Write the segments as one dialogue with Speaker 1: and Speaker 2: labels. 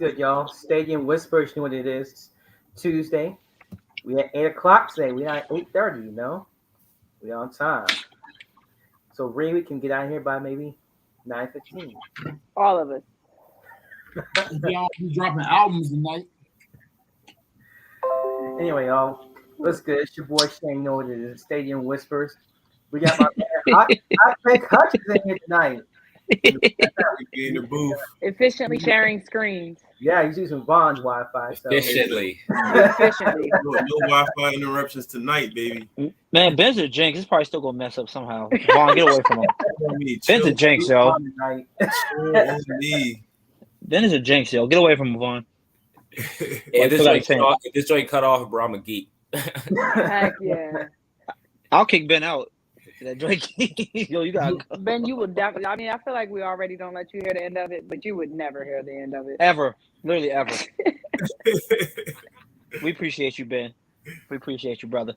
Speaker 1: good, y'all? Stadium Whispers, you know what it is. Tuesday. We at 8 o'clock today. We at 8:30. We on time. So Ray, we can get out of here by maybe 9:15.
Speaker 2: All of us.
Speaker 3: Y'all be dropping albums tonight.
Speaker 1: Anyway, y'all, what's good? It's your boy Shane. You know what it is. Stadium Whispers. We got my man Hot Pick Hutchins in here tonight.
Speaker 4: In the booth.
Speaker 2: Efficiently sharing screens.
Speaker 1: Yeah, he's using Vaughn's Wi-Fi. So.
Speaker 4: Efficiently.
Speaker 2: Efficiently.
Speaker 4: No Wi-Fi interruptions tonight, baby.
Speaker 5: Man, Ben's a jinx. He's probably still gonna mess up somehow. Vaughn, get away from him. Ben's a jinx, yo. Ben is a jinx, yo. Get away from him, Vaughn.
Speaker 4: If this joint cut off, bro, I'm a geek.
Speaker 2: Heck yeah.
Speaker 5: I'll kick Ben out. That joint, yo, you got
Speaker 2: Ben. You would definitely. I mean, I feel like we already don't let you hear the end of it, but you would never hear the end of it.
Speaker 5: Ever, literally ever. We appreciate you, Ben. We appreciate you, brother.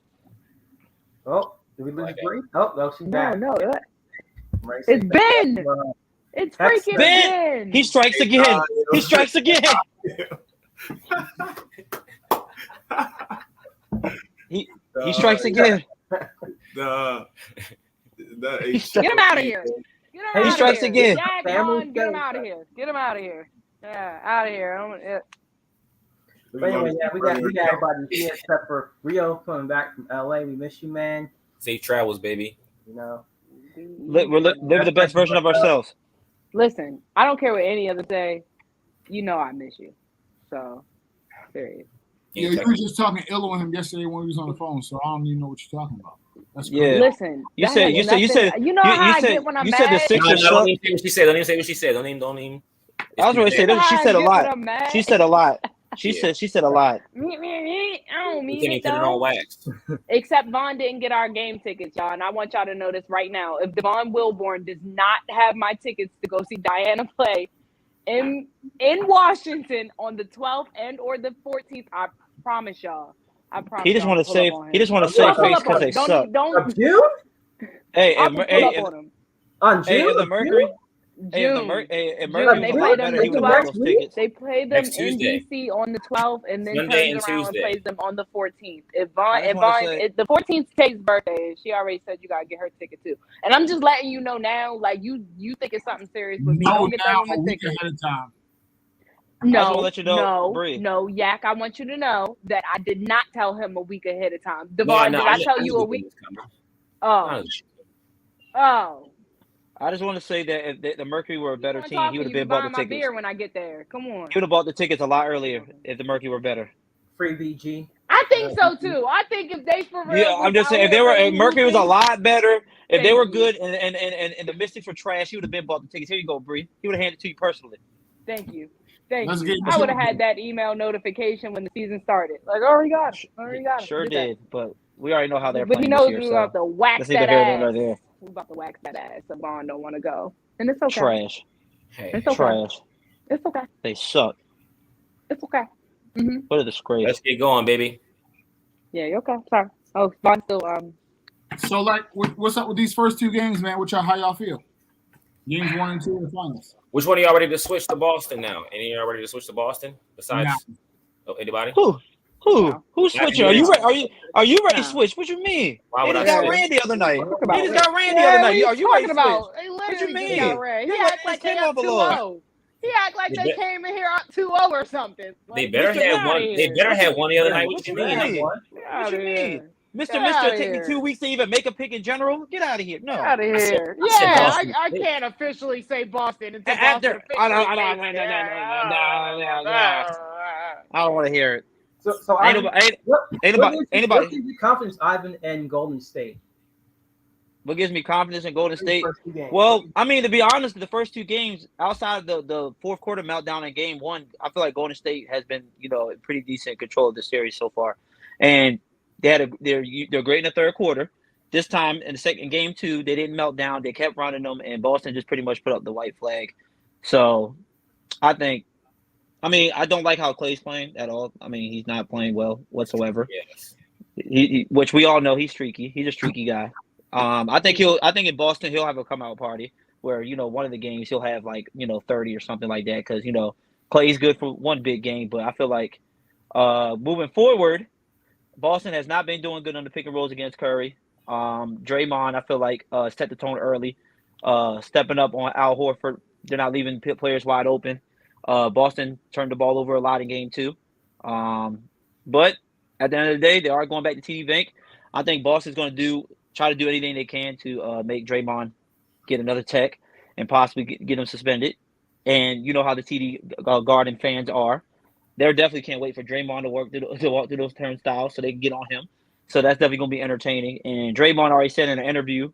Speaker 1: Oh, did we lose Bree? Oh, no, she's back.
Speaker 2: No, it's Ben. It's freaking Ben.
Speaker 5: He strikes again. He strikes again. He strikes again.
Speaker 4: Get
Speaker 2: him out of here.
Speaker 5: He strikes again.
Speaker 2: Get him out of here. Get him out of here. Yeah, out of here.
Speaker 1: But anyway, yeah, we got everybody here except for Rio coming back from LA. We miss you, man.
Speaker 4: Safe travels, baby.
Speaker 1: You know,
Speaker 5: we're living the best version of ourselves.
Speaker 2: Listen, I don't care what any other say. You know I miss you. So, period.
Speaker 3: Yeah, you were just talking ill on him yesterday when he was on the phone, so I don't even know what you're talking about. That's
Speaker 5: yeah.
Speaker 2: Listen,
Speaker 5: you said.
Speaker 2: You know how I get when I'm mad.
Speaker 5: You said the Sixers.
Speaker 4: Don't even say what she said. Don't even say what she said. Don't even.
Speaker 5: I was going to say that she said a lot. She said a lot. She said a lot.
Speaker 2: I don't mean
Speaker 4: it though. On wax.
Speaker 2: Except Vaughn didn't get our game tickets, y'all, and I want y'all to know this right now. If Devon Wilborn does not have my tickets to go see Diana play in Washington on the 12th and or the 14th, I promise y'all.
Speaker 5: He just want to save. He just want to save face because they suck.
Speaker 2: Don't
Speaker 1: June?
Speaker 5: Hey,
Speaker 1: on June?
Speaker 5: Hey, the Mercury.
Speaker 2: June.
Speaker 5: Hey, Mercury.
Speaker 2: They play them
Speaker 5: They
Speaker 2: play them in DC on the 12th and then turns around and plays them on the 14th. If the 14th takes birthday, she already said you gotta get her ticket too. And I'm just letting you know now, like you think it's something serious with me. Don't get that on my ticket.
Speaker 3: Ahead of time.
Speaker 2: No, Yak, I want you to know that I did not tell him a week ahead of time. Devon, did I tell you a week? Oh.
Speaker 5: I just want to say that if the Mercury were a better team, he would have been bought the tickets.
Speaker 2: Beer when I get there. Come on.
Speaker 5: He would have bought the tickets a lot earlier if the Mercury were better.
Speaker 1: Free BG.
Speaker 2: I think so too. I think if they for real.
Speaker 5: Yeah, I'm just saying if Mercury was a lot better, if they were good and the Mystics were trash, he would have been bought the tickets. Here you go, Bree. He would have handed it to you personally.
Speaker 2: Thank you. I would have had that email notification when the season started. Like, already got it.
Speaker 5: Sure did, but we already know how they're
Speaker 2: playing. But he knows we about to wax that ass.
Speaker 5: We
Speaker 2: about to wax that ass. So Vaughn don't want to go, and it's okay.
Speaker 5: Trash.
Speaker 2: Hey, it's okay.
Speaker 5: Trash.
Speaker 2: It's okay.
Speaker 5: They suck.
Speaker 2: It's okay. Mm-hmm.
Speaker 5: What a disgrace.
Speaker 4: Let's get going, baby.
Speaker 2: Yeah, you okay? Sorry. Oh, Vaughn still
Speaker 3: So, like, what's up with these first two games, man? How y'all feel? Games 1 and 2 in the finals.
Speaker 4: Which one are y'all ready to switch to Boston now? Any of y'all ready to switch to Boston? Besides, anybody?
Speaker 5: Who's switching? Are you ready to switch? What you mean?
Speaker 4: They
Speaker 5: just got ran the other night. They just got ran the other night. Are you ready to switch?
Speaker 2: What
Speaker 5: you mean?
Speaker 2: He act like they up 2-0. He act like they came in here up 2-0 or something.
Speaker 4: They better have one. They better have one the other night. What you mean?
Speaker 5: What you mean? Mr. Take me 2 weeks to even make a pick in general. Get out of here. No.
Speaker 2: Get out of here. I can't officially say Boston until Boston.
Speaker 5: I don't want to hear it.
Speaker 1: So
Speaker 5: anybody.
Speaker 1: What gives you confidence, Ivan, and Golden State?
Speaker 5: What gives me confidence in Golden State? Well, I mean, to be honest, the first two games, outside of the fourth quarter meltdown in game one, I feel like Golden State has been, in pretty decent control of the series so far. And they're great in the third quarter. This time in game two, they didn't melt down. They kept running them, and Boston just pretty much put up the white flag. So I don't like how Klay's playing at all. I mean, he's not playing well whatsoever.
Speaker 4: Yes.
Speaker 5: He which we all know he's streaky. He's a streaky guy. I think in Boston he'll have a come out party where one of the games he'll have 30 or something like that because Clay's good for one big game, but I feel like moving forward, Boston has not been doing good on the pick and rolls against Curry. Draymond, I feel like set the tone early, stepping up on Al Horford. They're not leaving players wide open. Boston turned the ball over a lot in game 2. But at the end of the day, they are going back to TD Bank. I think Boston's going to try to do anything they can to make Draymond get another tech and possibly get him suspended. And you know how the TD Garden fans are. They definitely can't wait for Draymond to walk through those turnstiles so they can get on him. So that's definitely going to be entertaining. And Draymond already said in an interview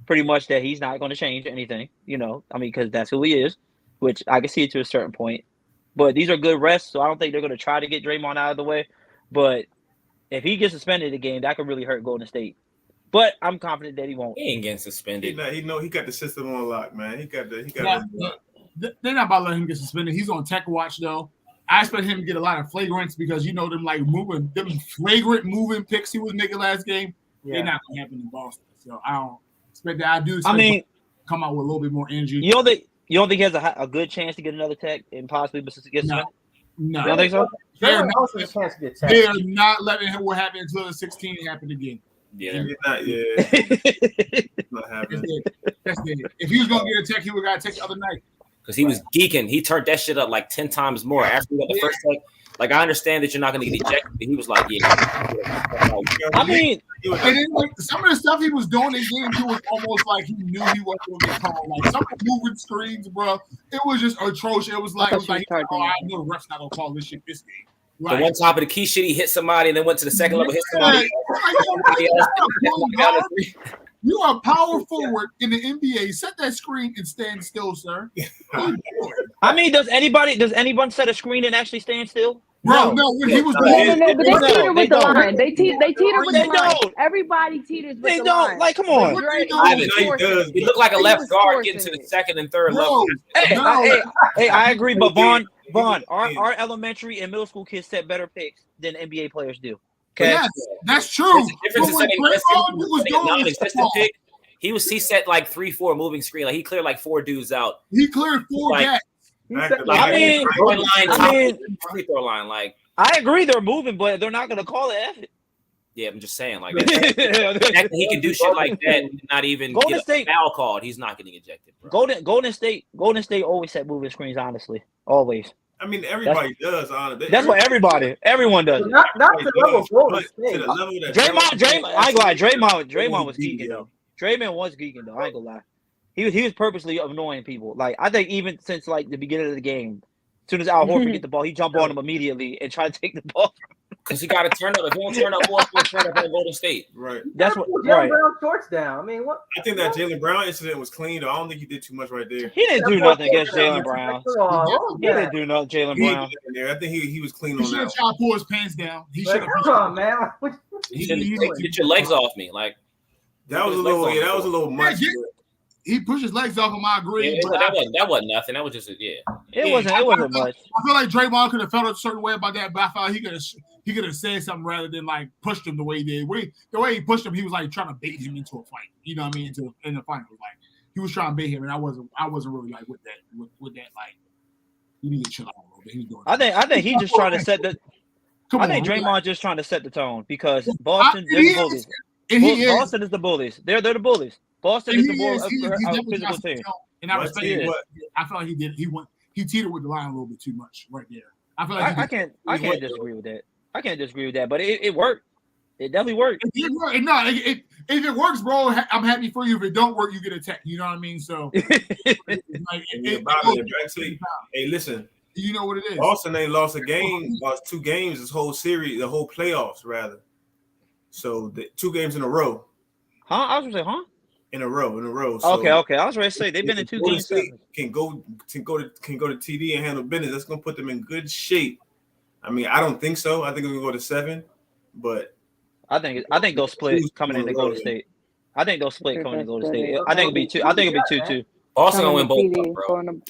Speaker 5: pretty much that he's not going to change anything, because that's who he is, which I can see it to a certain point. But these are good rests, so I don't think they're going to try to get Draymond out of the way. But if he gets suspended again, that could really hurt Golden State. But I'm confident that he won't.
Speaker 4: He ain't getting suspended.
Speaker 6: He got the system on lock, man.
Speaker 3: They're not about to let him get suspended. He's on tech watch though. I expect him to get a lot of flagrants because them flagrant moving picks he was making last game. Yeah. They're not gonna happen in Boston. So I don't expect that. I do expect him to come out with a little bit more energy.
Speaker 5: You don't think he has a good chance to get another tech and possibly get suspended? No. You don't think so?
Speaker 3: They are not letting what happened until the 16 happened again.
Speaker 4: Yeah.
Speaker 6: Not happening.
Speaker 3: That's it. If he was gonna get a tech, he would got to take the other night.
Speaker 4: Because he was geeking. He turned that shit up like 10 times more. After he got the first tech, like I understand that you're not gonna get ejected, but he was like,
Speaker 5: I mean,
Speaker 3: and then, like, some of the stuff he was doing in game 2 was almost like he knew he wasn't going to get called. Like some of the moving screens, bro, it was just atrocious. It was like I know the ref's not gonna call this shit this game. Right.
Speaker 4: The one top of the key shit, he hit somebody and then went to the second level, hit somebody.
Speaker 3: You are power forward in the NBA. Set that screen and stand still, sir.
Speaker 5: I mean, does anyone set a screen and actually stand still?
Speaker 3: Bro, no, when he was
Speaker 2: but they teeter with the line. They teeter with the line. Everybody teeters with the line. They don't.
Speaker 5: Like, come on.
Speaker 4: He looked like a left guard getting to the second and third level.
Speaker 5: Hey, I agree, but Vaughn, our elementary and middle school kids set better picks than NBA players do. Okay,
Speaker 3: yes, that's true.
Speaker 4: He set like 3-4 moving screen. Like he cleared like 4 dudes out.
Speaker 3: He cleared 4 guys.
Speaker 4: Free throw line. Like
Speaker 5: I agree, they're moving, but they're not going to call it.
Speaker 4: Yeah, I'm just saying, like he can do shit like that, and not even get a foul called. He's not getting ejected. Bro.
Speaker 5: Golden State always set moving screens. Honestly, always.
Speaker 6: I mean, everybody does.
Speaker 5: That's what everyone does.
Speaker 1: Not to the level of Golden State.
Speaker 5: Draymond, I ain't gonna lie. Draymond was geeking though. Draymond was geeking though. I ain't gonna lie. He was purposely annoying people. Like I think even since like the beginning of the game, as soon as Al Horford get the ball, he jump on him immediately and try to take the ball.
Speaker 4: Because he got to turn up. If he don't turn up, he'll turn up on Golden State.
Speaker 6: Right.
Speaker 5: That's what.
Speaker 1: Jaylen Brown shorts down. I mean, what?
Speaker 6: I think that Jaylen Brown incident was clean. Though. I don't think he did too much right there.
Speaker 5: He didn't do nothing against Jaylen Brown. He didn't do nothing, Jaylen Brown.
Speaker 6: I think he was clean
Speaker 3: on that.
Speaker 6: He
Speaker 3: should have tried to pull his pants down. He should have.
Speaker 1: Come on, man.
Speaker 4: Get your legs off me, like
Speaker 6: that was a little. Yeah, that was a little much.
Speaker 3: He pushed his legs off him. I agree.
Speaker 4: Yeah, that wasn't nothing. That was just
Speaker 5: It wasn't much.
Speaker 3: I feel like Draymond could have felt a certain way about that, but I felt like he could have said something rather than like pushed him the way he did. The way he pushed him, he was like trying to bait him into a fight. You know what I mean? In the final, like he was trying to bait him, and I wasn't really like with that. With that, like you need to chill out a little bit. He's doing.
Speaker 5: I think he's just trying to set the. I think Draymond just trying to set the tone because Boston, they're the bullies. Boston is the bullies. They're the bullies. Boston is the physical team.
Speaker 3: And I respect it, but I feel like he did. He teetered with the line a little bit too much right there. I feel like
Speaker 5: I can't disagree with that. I can't disagree with that, but it worked. It definitely worked.
Speaker 3: It did work. No, if it works, bro, I'm happy for you. If it don't work, you get attacked. You know what I mean? So,
Speaker 6: hey, listen.
Speaker 3: You know what it is.
Speaker 6: Boston ain't lost a game, lost 2 games this whole series, the whole playoffs rather. So 2 games in a row.
Speaker 5: Huh? I was gonna say, huh?
Speaker 6: In a row. So
Speaker 5: okay. I was ready to say they've been in 2 games.
Speaker 6: Can go to TD and handle business. That's gonna put them in good shape. I mean, I don't think so. I think we're gonna go to 7, but
Speaker 5: I think they'll split coming into Golden State. I think they'll split coming into Golden State. I think it'll be 2. I think it'll be 2-2.
Speaker 4: Boston gonna win both, bro.
Speaker 2: No,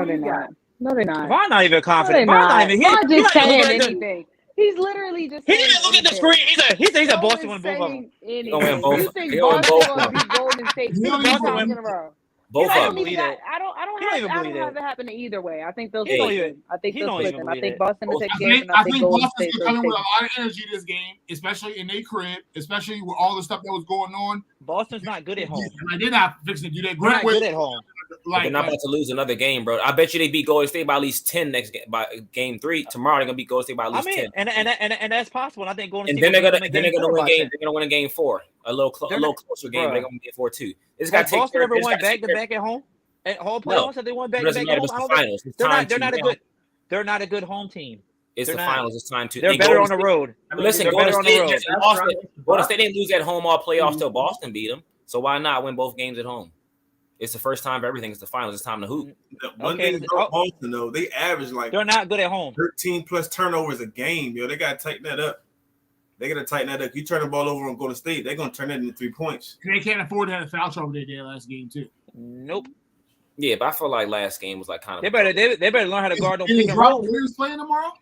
Speaker 2: they're not. No, they're not.
Speaker 5: Vaughn not even confident.
Speaker 2: Vaughn just saying anything. He's literally just.
Speaker 5: He didn't look at the screen. He said Boston won both of them.
Speaker 2: You think Boston will be Golden State 2 times in a row?
Speaker 4: Both
Speaker 2: I
Speaker 4: of
Speaker 2: don't
Speaker 4: them.
Speaker 2: even I don't have it happening either way. I think they'll
Speaker 5: He don't
Speaker 2: split
Speaker 5: even-
Speaker 2: them. I think
Speaker 5: he
Speaker 2: they'll
Speaker 5: don't
Speaker 2: split
Speaker 5: even
Speaker 2: them. I
Speaker 5: believe
Speaker 2: think
Speaker 5: it.
Speaker 2: Boston will take
Speaker 3: I
Speaker 2: game,
Speaker 3: think,
Speaker 2: and I
Speaker 3: I
Speaker 2: think
Speaker 3: think
Speaker 2: Golden
Speaker 3: Boston's
Speaker 2: State will
Speaker 3: coming
Speaker 2: take.
Speaker 3: with a lot of energy this game, especially in their crib, especially with all the stuff that was going on.
Speaker 5: Boston's not good at home.
Speaker 3: Like, they're not fixing to do that.
Speaker 5: They're
Speaker 3: Grant
Speaker 5: not good at home.
Speaker 4: But they're not about to lose another game, bro. I bet you they beat Golden State by at least 10 next game. By game 3 tomorrow, they're gonna beat Golden State by at least 10.
Speaker 5: And that's possible. And I think Golden
Speaker 4: And
Speaker 5: State
Speaker 4: then they're
Speaker 5: will
Speaker 4: gonna
Speaker 5: beat them in
Speaker 4: win
Speaker 5: by
Speaker 4: game.
Speaker 5: 10.
Speaker 4: They're gonna win a game 4, a little closer game.
Speaker 5: Bruh.
Speaker 4: But they're gonna win game 4 too. This
Speaker 5: Has
Speaker 4: guy
Speaker 5: Boston ever won back to back at home? At home playoffs, have they won back to back at home? I don't think they're not a good. They're not a good home team.
Speaker 4: It's the finals. It's time to.
Speaker 5: They're better on the road.
Speaker 4: Listen, Golden State didn't lose at home all playoffs till Boston beat them. So why not win both games at home? It's the first time for everything. It's the finals. It's time to hoop.
Speaker 6: One thing about Boston, though, they average like
Speaker 5: they're not good at home.
Speaker 6: 13 plus turnovers a game, yo. They gotta tighten that up. They gotta tighten that up. You turn the ball over on Golden State, they're gonna turn it into 3 points.
Speaker 3: They can't afford to have a foul trouble they did last game too.
Speaker 5: Nope.
Speaker 4: Yeah, but I feel like last game was like kind of.
Speaker 5: They better learn how to guard. Don't pick and
Speaker 3: Robert
Speaker 5: roll.
Speaker 3: Williams playing tomorrow?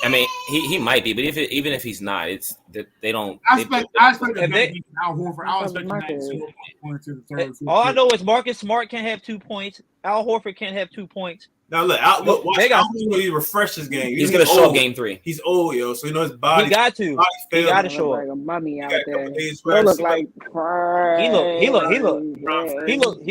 Speaker 4: I mean, he might be, but even if he's not, it's that they don't.
Speaker 3: I expect Al Horford. I expect that going to the third.
Speaker 5: All I know is Marcus Smart can't have 2 points. Al Horford can't have 2 points.
Speaker 6: Now look, watch he refresh his game.
Speaker 4: He's gonna show up game 3.
Speaker 6: He's old, yo, so you know his body.
Speaker 5: He got to. He got to show up.
Speaker 2: Like a mummy out there.
Speaker 6: He
Speaker 2: look like
Speaker 5: he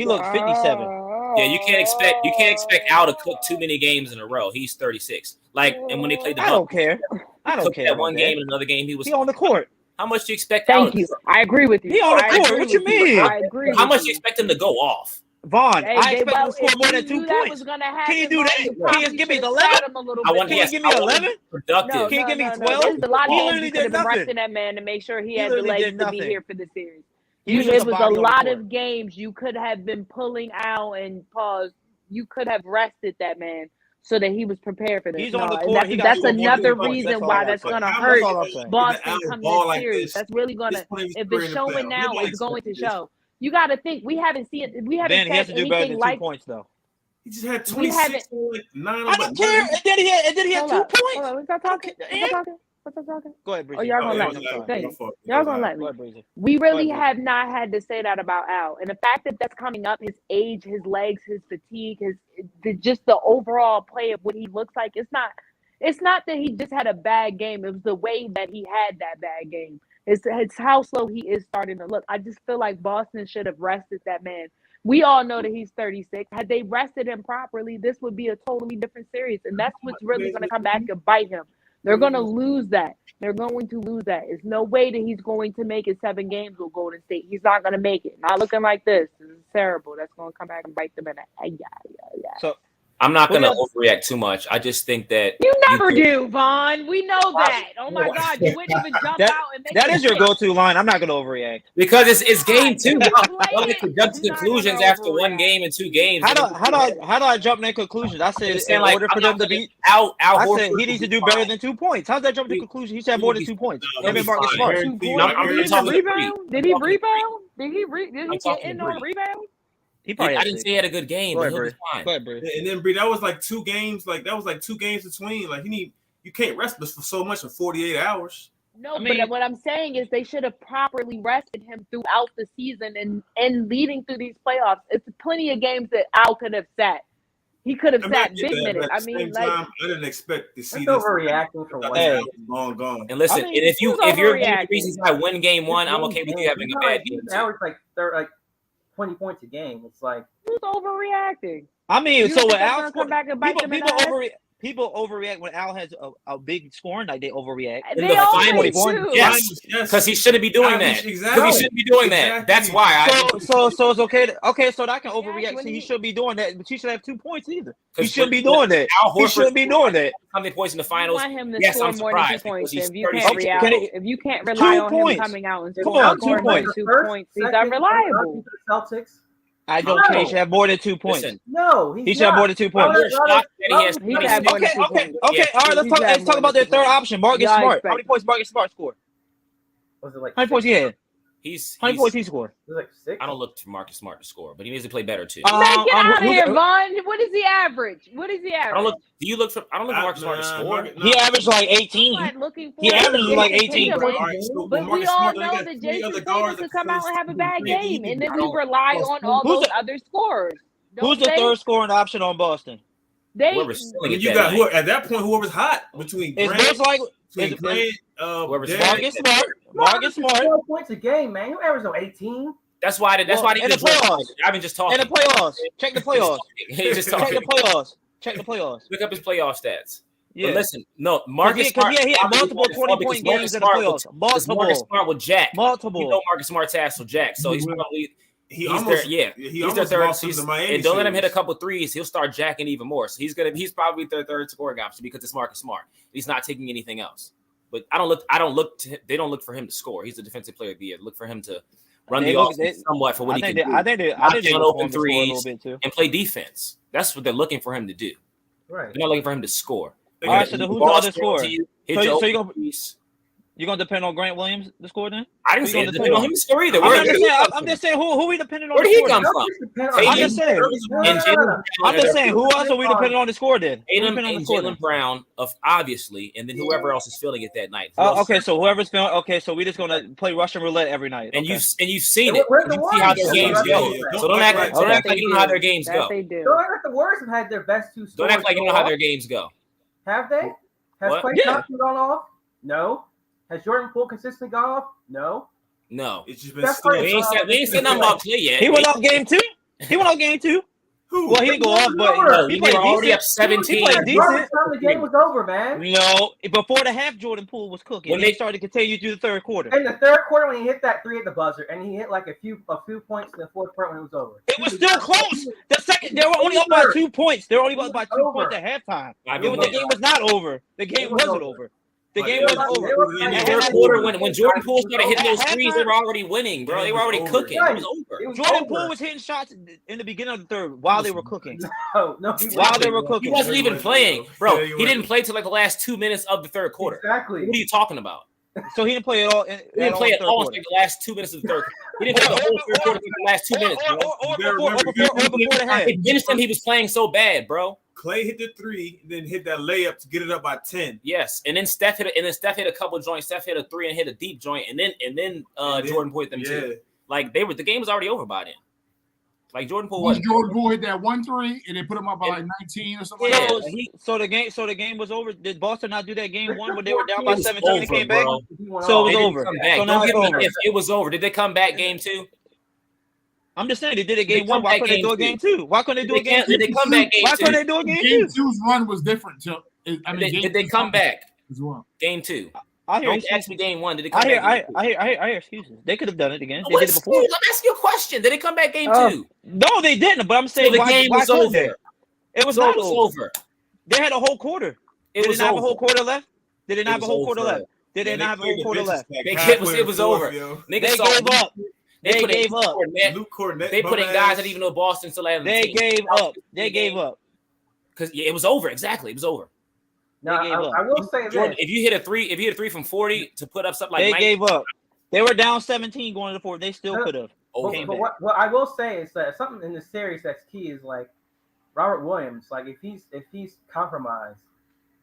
Speaker 5: looked 57.
Speaker 4: Yeah, you can't expect Al to cook too many games in a row. He's 36. Like, and when they played the
Speaker 5: I don't care. I don't care.
Speaker 4: That one game and another game, he was
Speaker 5: on the court.
Speaker 4: How much do you expect?
Speaker 2: Thank you. I agree with you.
Speaker 5: He on the court. What you mean?
Speaker 2: I agree.
Speaker 4: How much do you expect him to go off?
Speaker 5: Vaughn, I expect him to score more than 2 points.
Speaker 2: Can
Speaker 5: you do that? Can you give me 11? Can you give me 11?
Speaker 4: Productive.
Speaker 5: Can you give me 12?
Speaker 2: There's a lot of
Speaker 5: He
Speaker 2: games
Speaker 5: literally
Speaker 2: you could have
Speaker 5: did
Speaker 2: been
Speaker 5: nothing.
Speaker 2: resting that man to make sure he had the
Speaker 5: literally
Speaker 2: legs
Speaker 5: did
Speaker 2: to be
Speaker 5: nothing.
Speaker 2: here for the series.
Speaker 5: He was
Speaker 2: It
Speaker 5: just
Speaker 2: was
Speaker 5: body
Speaker 2: a
Speaker 5: on
Speaker 2: lot
Speaker 5: the court.
Speaker 2: of games you could have been pulling out and pause. You could have rested that man so that he was prepared for this.
Speaker 5: He's on the court.
Speaker 2: That's another
Speaker 5: points.
Speaker 2: reason
Speaker 5: That's
Speaker 2: why
Speaker 5: all
Speaker 2: that's
Speaker 5: I'm
Speaker 2: going to
Speaker 5: saying.
Speaker 2: hurt
Speaker 5: That's all I'm saying.
Speaker 2: Boston
Speaker 6: If
Speaker 2: come
Speaker 6: ball
Speaker 2: this
Speaker 6: like
Speaker 2: series.
Speaker 6: this,
Speaker 2: That's really going to, if it's showing now,
Speaker 6: Nobody
Speaker 2: it's going to
Speaker 6: expected
Speaker 2: show. You got to think, we haven't seen it. We haven't
Speaker 5: Then he has
Speaker 2: said
Speaker 5: to do better
Speaker 2: anything
Speaker 5: than 2
Speaker 2: like.
Speaker 5: points, though.
Speaker 6: He just had
Speaker 2: We
Speaker 6: 26, like 9.
Speaker 5: I don't care. And then he had 2
Speaker 2: Hold
Speaker 5: points.
Speaker 2: on, let's not talking. Let's not talking.
Speaker 5: Go ahead, Breezy.
Speaker 2: Oh, y'all gonna let me. Y'all gonna let me. We really have not had to say that about Al, and the fact that that's coming up, his age, his legs, his fatigue, just the overall play of what he looks like. It's not that he just had a bad game. It was the way that he had that bad game. It's how slow he is starting to look. I just feel like Boston should have rested that man. We all know that he's 36. Had they rested him properly, this would be a totally different series, and that's what's really going to come back and bite him. They're going to lose that. They're going to lose that. There's no way that he's going to make it 7 games with Golden State. He's not going to make it. Not looking like this. This is terrible. That's going to come back and bite them in the
Speaker 5: So
Speaker 4: I'm not going to overreact too much. I just think that
Speaker 2: you never do, Vaughn. We know that. Oh my God, you wouldn't even jump out and make
Speaker 5: that is your go-to line. I'm not going to overreact
Speaker 4: because it's game 2. Y'all make to conclusions after 1 game and 2 games.
Speaker 5: How do I jump to conclusions? I said in order for them to beat
Speaker 4: Al
Speaker 5: I
Speaker 4: Horford,
Speaker 5: said he needs to do better than 2 points. How's that jump to conclusion? He should have more than 2 points. Him and Marcus Smart.
Speaker 2: Did he rebound? Did he rebound? Did he get in on rebound?
Speaker 4: I didn't say he had a good game, but he'll be fine.
Speaker 5: Go ahead, Bree.
Speaker 6: And then Bree, that was like 2 games. Like that was like 2 games between. Like you can't rest this for so much in 48 hours.
Speaker 2: No, but what I'm saying is they should have properly rested him throughout the season and leading through these playoffs. It's plenty of games that Al could have sat. He could have sat big minutes. I mean, like
Speaker 6: I didn't expect to see
Speaker 1: this. Overreacting for one.
Speaker 6: Long gone.
Speaker 4: And listen, and if you're the reasons I win game 1, I'm okay with you having a bad game.
Speaker 1: Now it's like they're like 20 points a game. It's like
Speaker 2: who's overreacting?
Speaker 5: I mean, so when Al
Speaker 2: come back and bite them in the ass?
Speaker 5: People overreact when Al has a big scoring night. They overreact.
Speaker 2: They always do.
Speaker 4: Yes, because he shouldn't be doing that. Because he shouldn't be doing that. That's why.
Speaker 5: So it's okay. So I can overreact. So he should be doing that, but he should have 2 points either. He shouldn't be doing that. He shouldn't be doing that.
Speaker 4: How many points in the finals?
Speaker 2: You want him to
Speaker 4: yes,
Speaker 2: score
Speaker 4: I'm
Speaker 2: more than 2
Speaker 4: surprised.
Speaker 2: points.
Speaker 4: He's
Speaker 2: If you can't rely on him coming out and scoring
Speaker 5: 2 points.
Speaker 2: 2 points, he's unreliable.
Speaker 1: Celtics.
Speaker 5: I don't care. He should have more than 2 points.
Speaker 4: Listen,
Speaker 1: no,
Speaker 5: he should have more than 2 points. Okay. All right, let's talk about their third option, Marcus Smart. How many points Marcus Smart scored?
Speaker 1: Was it like
Speaker 5: how many points he had? How many points he scored?
Speaker 1: Like 6.
Speaker 4: I don't look for Marcus Smart to score, but he needs to play better too.
Speaker 2: Man, get out of here, Vaughn. What is the average? What is the average?
Speaker 4: I don't look for Marcus Smart to score.
Speaker 5: He averaged like 18. He averaged like 18.
Speaker 2: But we all know that Jason Tatum could come out and have a bad game, and then we rely on all those other scorers.
Speaker 5: Who's the third scoring option on Boston?
Speaker 6: You got at that point whoever's hot between Grant,
Speaker 5: Marcus Smart.
Speaker 1: 4 points a game, man. You average 18.
Speaker 4: That's why they
Speaker 5: in the playoffs.
Speaker 4: I've been just talking.
Speaker 5: In the playoffs. Check the playoffs. Check the playoffs.
Speaker 4: Look up his playoff stats.
Speaker 5: Yeah.
Speaker 4: But listen, no, Marcus Smart.
Speaker 5: He had multiple 20-point games in the playoffs.
Speaker 4: Marcus Smart with Jack.
Speaker 5: Multiple.
Speaker 4: You know Marcus Smart's ass with Jack, so he's probably
Speaker 6: he's
Speaker 4: their third. And don't let him hit a couple threes. He'll start jacking even more. So he's probably their third scoring option because it's Marcus Smart. He's not taking anything else. But they don't look for him to score. He's a defensive player of the year. Look for him to run the offense somewhat for what he can do.
Speaker 5: I think they
Speaker 4: open threes and play defense. That's what they're looking for him to do.
Speaker 1: Right.
Speaker 4: They're not looking for him to score.
Speaker 5: All right, so who's the other scorer?
Speaker 4: So
Speaker 5: you're gonna depend on Grant Williams to score then?
Speaker 4: I didn't say depend on him to score either.
Speaker 5: I'm just saying who we depending on.
Speaker 4: Where did he come from?
Speaker 5: I'm just saying who else are we depending on to score then?
Speaker 4: Jaylen Brown, obviously, and then whoever else is feeling it that night.
Speaker 5: Okay, so whoever's feeling. Okay, so we're just gonna play Russian roulette every night.
Speaker 4: And you've seen it. You see how their games go. So don't act like you know how their games go.
Speaker 1: Don't act like the Warriors have had their best 2 scorers.
Speaker 4: Don't act like you know how their games go.
Speaker 1: Have they? Has Klay Thompson gone off? No. Has Jordan Poole consistently gone off? No.
Speaker 6: It's just been still.
Speaker 4: We ain't said nothing about Klay yet.
Speaker 5: He went off game 2. Who? Well, he didn't go off, but he played
Speaker 4: already up 17.
Speaker 5: He played decent.
Speaker 1: The game was over, man.
Speaker 5: No, before the half, Jordan Poole was cooking. When they started to continue through the third quarter.
Speaker 1: In the third quarter, when he hit that 3 at the buzzer, and he hit like a few points in the fourth quarter when it was over.
Speaker 5: It was still close. They were only up by 2 points. They were only up by 2 points at halftime. The game was not over. The game wasn't over. The game was over.
Speaker 4: In the third quarter, when Jordan Poole started hitting those threes, they were already winning, bro. They were already cooking. It was over.
Speaker 5: Jordan Poole was hitting shots in the beginning of the third while they were cooking.
Speaker 1: No,
Speaker 5: while they were cooking.
Speaker 4: He wasn't even playing, bro. He didn't play till like the last 2 minutes of the third quarter.
Speaker 1: Exactly.
Speaker 4: What are you talking about?
Speaker 5: So he didn't play at all.
Speaker 4: He didn't play at all until the last 2 minutes of the third quarter. He didn't play the whole third quarter until the last 2 minutes, bro.
Speaker 5: Before the half.
Speaker 4: Against him, he was playing so bad, bro.
Speaker 6: Klay hit the 3, then hit that layup to get it up by 10.
Speaker 4: Yes, and then Steph hit a couple joints. Steph hit a 3 and hit a deep joint, and then Jordan Poole hit them too. Like the game was already over by then. Like Jordan Poole
Speaker 3: Jordan Poole hit that 1-3 and they put him up by like 19 or something.
Speaker 4: Yeah,
Speaker 3: like that.
Speaker 5: So the game was over. Did Boston not do that game 1 when they were down by 17 and came back?
Speaker 4: Bro.
Speaker 5: So it was over.
Speaker 4: So now it's over. If it was over, did they come back game 2?
Speaker 5: I'm just saying they did it game 1. Why couldn't they do a game 2? Why couldn't they do a game 2?
Speaker 4: Did they come back game 2?
Speaker 5: Why couldn't they do a game 2?
Speaker 3: Game 2's run was different.
Speaker 4: Did they come back?
Speaker 3: As well.
Speaker 4: Game 2.
Speaker 5: I hear.
Speaker 4: Don't ask me game 1. Did they come back?
Speaker 5: I hear excuses. They could have done it again.
Speaker 4: They did it before. I'm asking you a question. Did they come back game 2?
Speaker 5: No, they didn't. But I'm saying
Speaker 4: the game was over.
Speaker 5: It was not over. They had a whole quarter.
Speaker 4: It was
Speaker 5: have a whole quarter left. Did they not have a whole quarter left? Did they not have a whole quarter left?
Speaker 4: It was over.
Speaker 5: They gave up. They gave up.
Speaker 6: They
Speaker 4: put in guys that even though Boston still had.
Speaker 5: They gave up. They gave up.
Speaker 4: Because it was over. Exactly, it was over.
Speaker 1: No, I will say this:
Speaker 4: if you hit a 3 from 40 to put up something like
Speaker 5: they gave up. They were down 17 going to the 4. They still could have.
Speaker 1: But what I will say is that something in the series that's key is like Robert Williams. Like if he's compromised,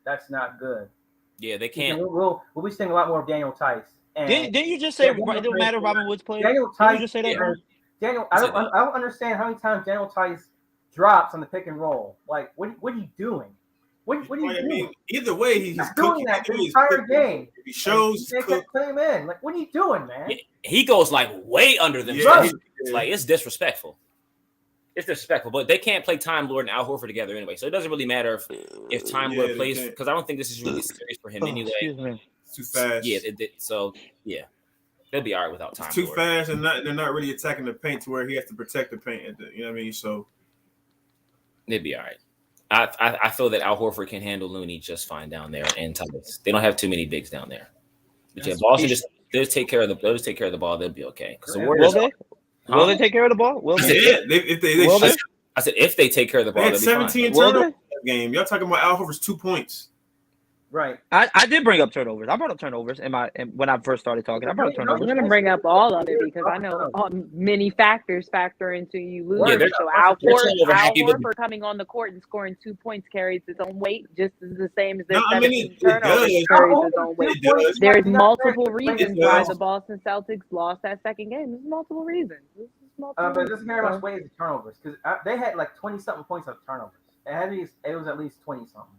Speaker 1: that's not good.
Speaker 4: Yeah, they can't.
Speaker 1: We'll be seeing a lot more of Daniel Tice.
Speaker 5: Didn't you just say it don't matter Robin Woods plays?
Speaker 1: Daniel Tice.
Speaker 5: Did you just say that?
Speaker 1: Daniel, I don't understand how many times Daniel Tice drops on the pick and roll. Like, what are you doing? What are you doing?
Speaker 6: Mean, either way, he's
Speaker 1: doing that the entire game.
Speaker 6: He shows.
Speaker 1: They can't play him in. Like, what are you doing, man?
Speaker 4: He goes like way under them.
Speaker 1: Yeah.
Speaker 4: Like it's disrespectful. It's disrespectful, but they can't play Time Lord and Al Horford together anyway. So it doesn't really matter if Time Lord plays because I don't think this is really serious for him anyway.
Speaker 6: Too fast.
Speaker 4: Yeah. They'll be all right without Time.
Speaker 6: It's too fast, and they're not really attacking the paint to where he has to protect the paint. You know what I mean? So
Speaker 4: they'd be all right. I feel that Al Horford can handle Looney just fine down there, and Tice. They don't have too many bigs down there. But yeah, Boston they'll just take care of the ball. They'll be okay. Because the Warriors
Speaker 5: will they take care of the ball? Will they?
Speaker 6: Yeah,
Speaker 4: I said if they take care of the ball,
Speaker 6: they had 17 turnovers in that game. Y'all talking about Al Horford's 2 points.
Speaker 1: Right.
Speaker 5: I did bring up turnovers. I brought up turnovers when I first started talking. I brought up turnovers.
Speaker 2: I'm going to bring up all of it because I know many factors factor into you losing.
Speaker 4: Yeah,
Speaker 2: so Al Horford coming on the court and scoring 2 points carries its own weight, just as the same as their 17 turnovers carries its own weight. There's multiple reasons why the Boston Celtics lost that second game. There's multiple reasons.
Speaker 1: But it doesn't very much weight as turnovers because they had like 20-something points of turnovers. It was at least 20-something.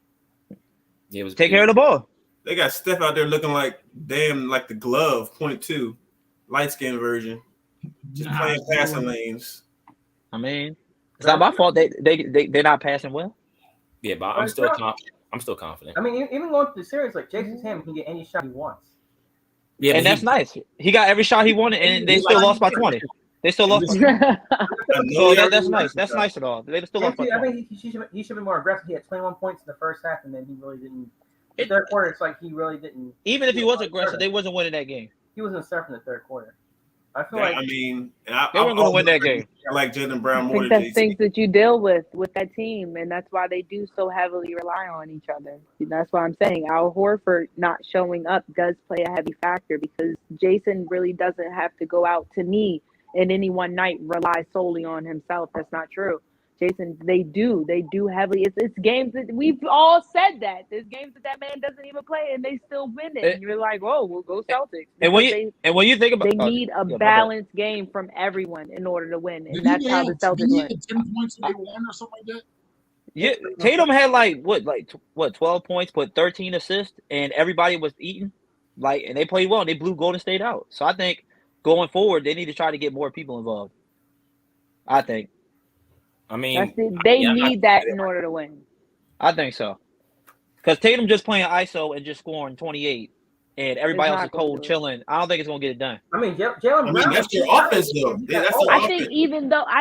Speaker 4: Yeah, it was
Speaker 5: take care of the ball.
Speaker 6: They got Steph out there looking like like the glove, 0.2, light skin version, just playing passing lanes.
Speaker 5: I mean, it's not my fault. They're not passing well.
Speaker 4: Yeah, but I'm still confident.
Speaker 1: I mean, even going through the series, like Jason Tatum can get any shot he wants.
Speaker 5: Yeah, and that's nice. He got every shot he wanted, and they still lost by 20. They still lost. So that's nice. That's nice at all. They still lost.
Speaker 1: I think he should be more aggressive. He had 21 points in the first half, and then he really didn't. The third quarter, it's like he really didn't.
Speaker 5: Even if he was aggressive, they wasn't winning that game.
Speaker 1: He wasn't surfing the third quarter. I feel
Speaker 6: they weren't
Speaker 5: going to win that game.
Speaker 6: I like Jaylen Brown more.
Speaker 2: I think that's things that you deal with that team, and that's why they do so heavily rely on each other. That's why I'm saying Al Horford not showing up does play a heavy factor because Jason really doesn't have to go out to me in any one night rely solely on himself. That's not true. Jason, they do heavily. It's games that we've all said that. There's games that man doesn't even play and they still win it. And you're like, oh, we'll go Celtics.
Speaker 5: And when you think about
Speaker 2: they need a balanced game from everyone in order to win. And that's how the Celtics win.
Speaker 3: 10 points and they won or something like that?
Speaker 5: Yeah, Tatum had 12 points, but 13 assists, and everybody was eating. And they played well and they blew Golden State out. So I think going forward, they need to try to get more people involved. I think.
Speaker 4: I mean,
Speaker 2: they need that in order to win.
Speaker 5: I think so. Because Tatum just playing ISO and just scoring 28, and everybody else is cold chilling. I don't think it's gonna get it done.
Speaker 1: I mean, Jaylen Brown.
Speaker 6: That's your offense, though.
Speaker 2: I think even Jaylen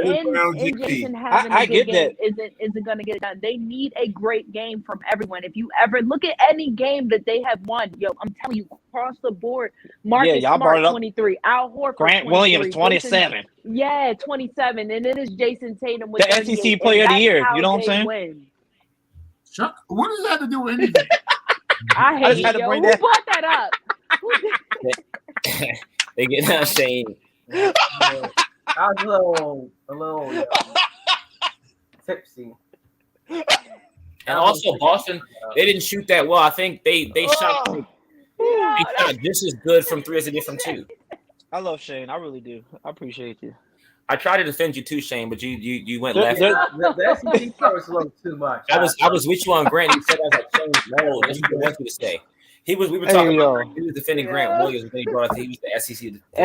Speaker 2: and Jason having a good game isn't gonna get it done. They need a great game from everyone. If you ever look at any game that they have won, I'm telling you, across the board, Marcus Smart 23, Al Horford,
Speaker 5: Grant Williams 27.
Speaker 2: 27, and then it's Jason Tatum with
Speaker 5: the SEC Player of the Year. You know what I'm saying?
Speaker 2: Win.
Speaker 3: What does that have to do with anything?
Speaker 2: I hate you. Who brought that up?
Speaker 4: They get out saying.
Speaker 1: I was a little tipsy.
Speaker 4: And also Boston, they didn't shoot that well. I think they shot just as good from three as they did from two.
Speaker 5: I love Shane. I really do. I appreciate you.
Speaker 4: I tried to defend you too, Shane, but you went left.
Speaker 1: The SEC part was a little too much.
Speaker 4: I was with you on Grant. You said I was like, Shane, no, that's what I want you to say. We were talking about he was defending Grant Williams when he brought up he was the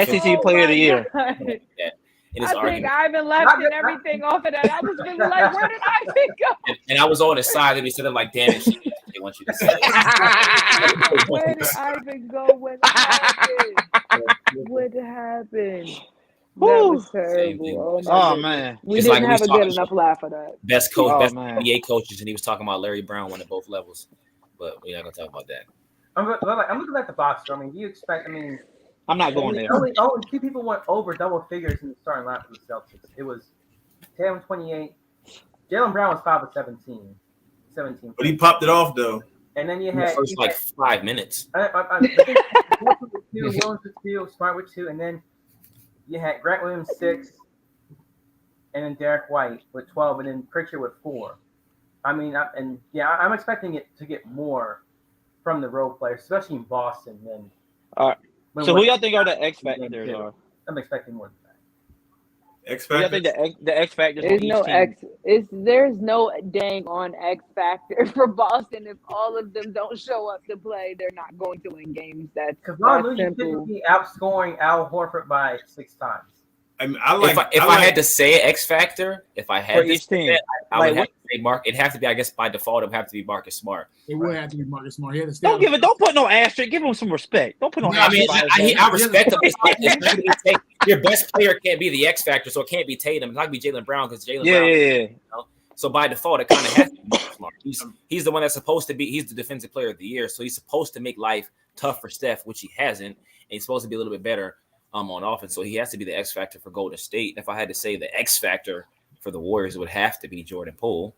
Speaker 5: SEC Player of the Year.
Speaker 2: I think Ivan left and everything off of that. I was really like, where did Ivan go?
Speaker 4: And I was on his side, and he said, "I'm like, damn it, they want you to say."
Speaker 2: Where did Ivan go? What happened? That was terrible.
Speaker 5: Oh man,
Speaker 2: we didn't have a good enough laugh for that.
Speaker 4: Best NBA coaches, and he was talking about Larry Brown won at both levels, but we're not gonna talk about that.
Speaker 1: I'm looking at the box. I mean, do you expect? I mean,
Speaker 5: I'm not going there.
Speaker 1: Only two people went over double figures in the starting lineup for the Celtics. It was Tatum 28. Jaylen Brown was 5 of 17.
Speaker 6: But he popped it off though.
Speaker 1: And then you had
Speaker 4: the first 5 minutes.
Speaker 1: I think Williams with 2, Smart with 2, and then you had Grant Williams 6, and then Derek White with 12, and then Pritchard with 4. I mean, I'm expecting it to get more from the role players, especially in Boston. Then,
Speaker 5: all right. So who y'all think are the X factors?
Speaker 1: I'm expecting more than that.
Speaker 6: X factors.
Speaker 5: I think the X factors.
Speaker 2: There's no dang on X factor for Boston. If all of them don't show up to play, they're not going to win games. That's
Speaker 1: simple. Typically outscoring Al Horford by 6 times.
Speaker 6: I mean,
Speaker 4: if I had to say X factor, if I had
Speaker 5: to say that,
Speaker 4: I would have to say Mark. It'd have to be, I guess, by default, it would have to be Marcus Smart.
Speaker 3: It would have to be Marcus Smart.
Speaker 5: Don't put no asterisk. Give him some respect. Don't put no.
Speaker 4: I mean, I respect him. Your best player can't be the X factor, so it can't be Tatum. It's not gonna be Jaylen Brown because Jaylen Brown. You know? So by default, it kind of has to be Marcus Smart. He's the one that's supposed to be. He's the defensive player of the year, so he's supposed to make life tough for Steph, which he hasn't, and he's supposed to be a little bit better on offense. So he has to be the X factor for Golden State. If I had to say the X factor for the Warriors, it would have to be Jordan Poole.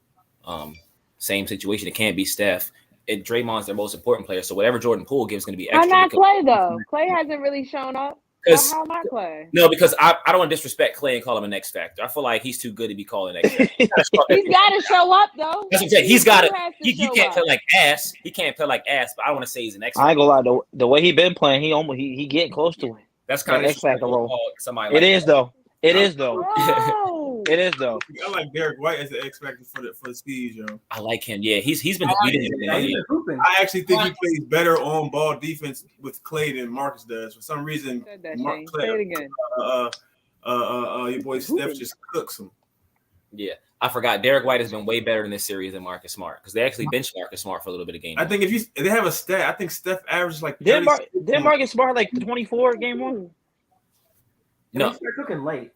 Speaker 4: Same situation. It can't be Steph. And Draymond's their most important player. So whatever Jordan Poole gives is going to be extra.
Speaker 2: Why not Clay though? Clay hasn't really shown up. How not Clay?
Speaker 4: No, because I don't want to disrespect Clay and call him an X factor. I feel like he's too good to be called an X factor.
Speaker 2: He's got to show up though.
Speaker 4: That's what I'm saying. He's got to. He can't play like ass. He can't play like ass. But I don't want to say he's an X factor.
Speaker 5: I ain't gonna lie. The way he been playing, he getting close to it.
Speaker 4: That's kind of
Speaker 5: X factor role.
Speaker 4: Somebody
Speaker 5: it is though. It is though.
Speaker 2: Oh.
Speaker 5: It is though.
Speaker 6: I like Derek White as the X factor for the Steves, yo.
Speaker 4: I like him. Yeah, he's been beating him.
Speaker 6: I actually think he plays better on ball defense with Clay than Marcus does. For some reason, your boy Steph just cooks him.
Speaker 4: Yeah, I forgot. Derek White has been way better in this series than Marcus Smart because they actually benched Marcus Smart for a little bit of game.
Speaker 6: I think if they have a stat, I think Steph averages like.
Speaker 5: Did Marcus Smart like 24 game one?
Speaker 1: No, he started cooking late.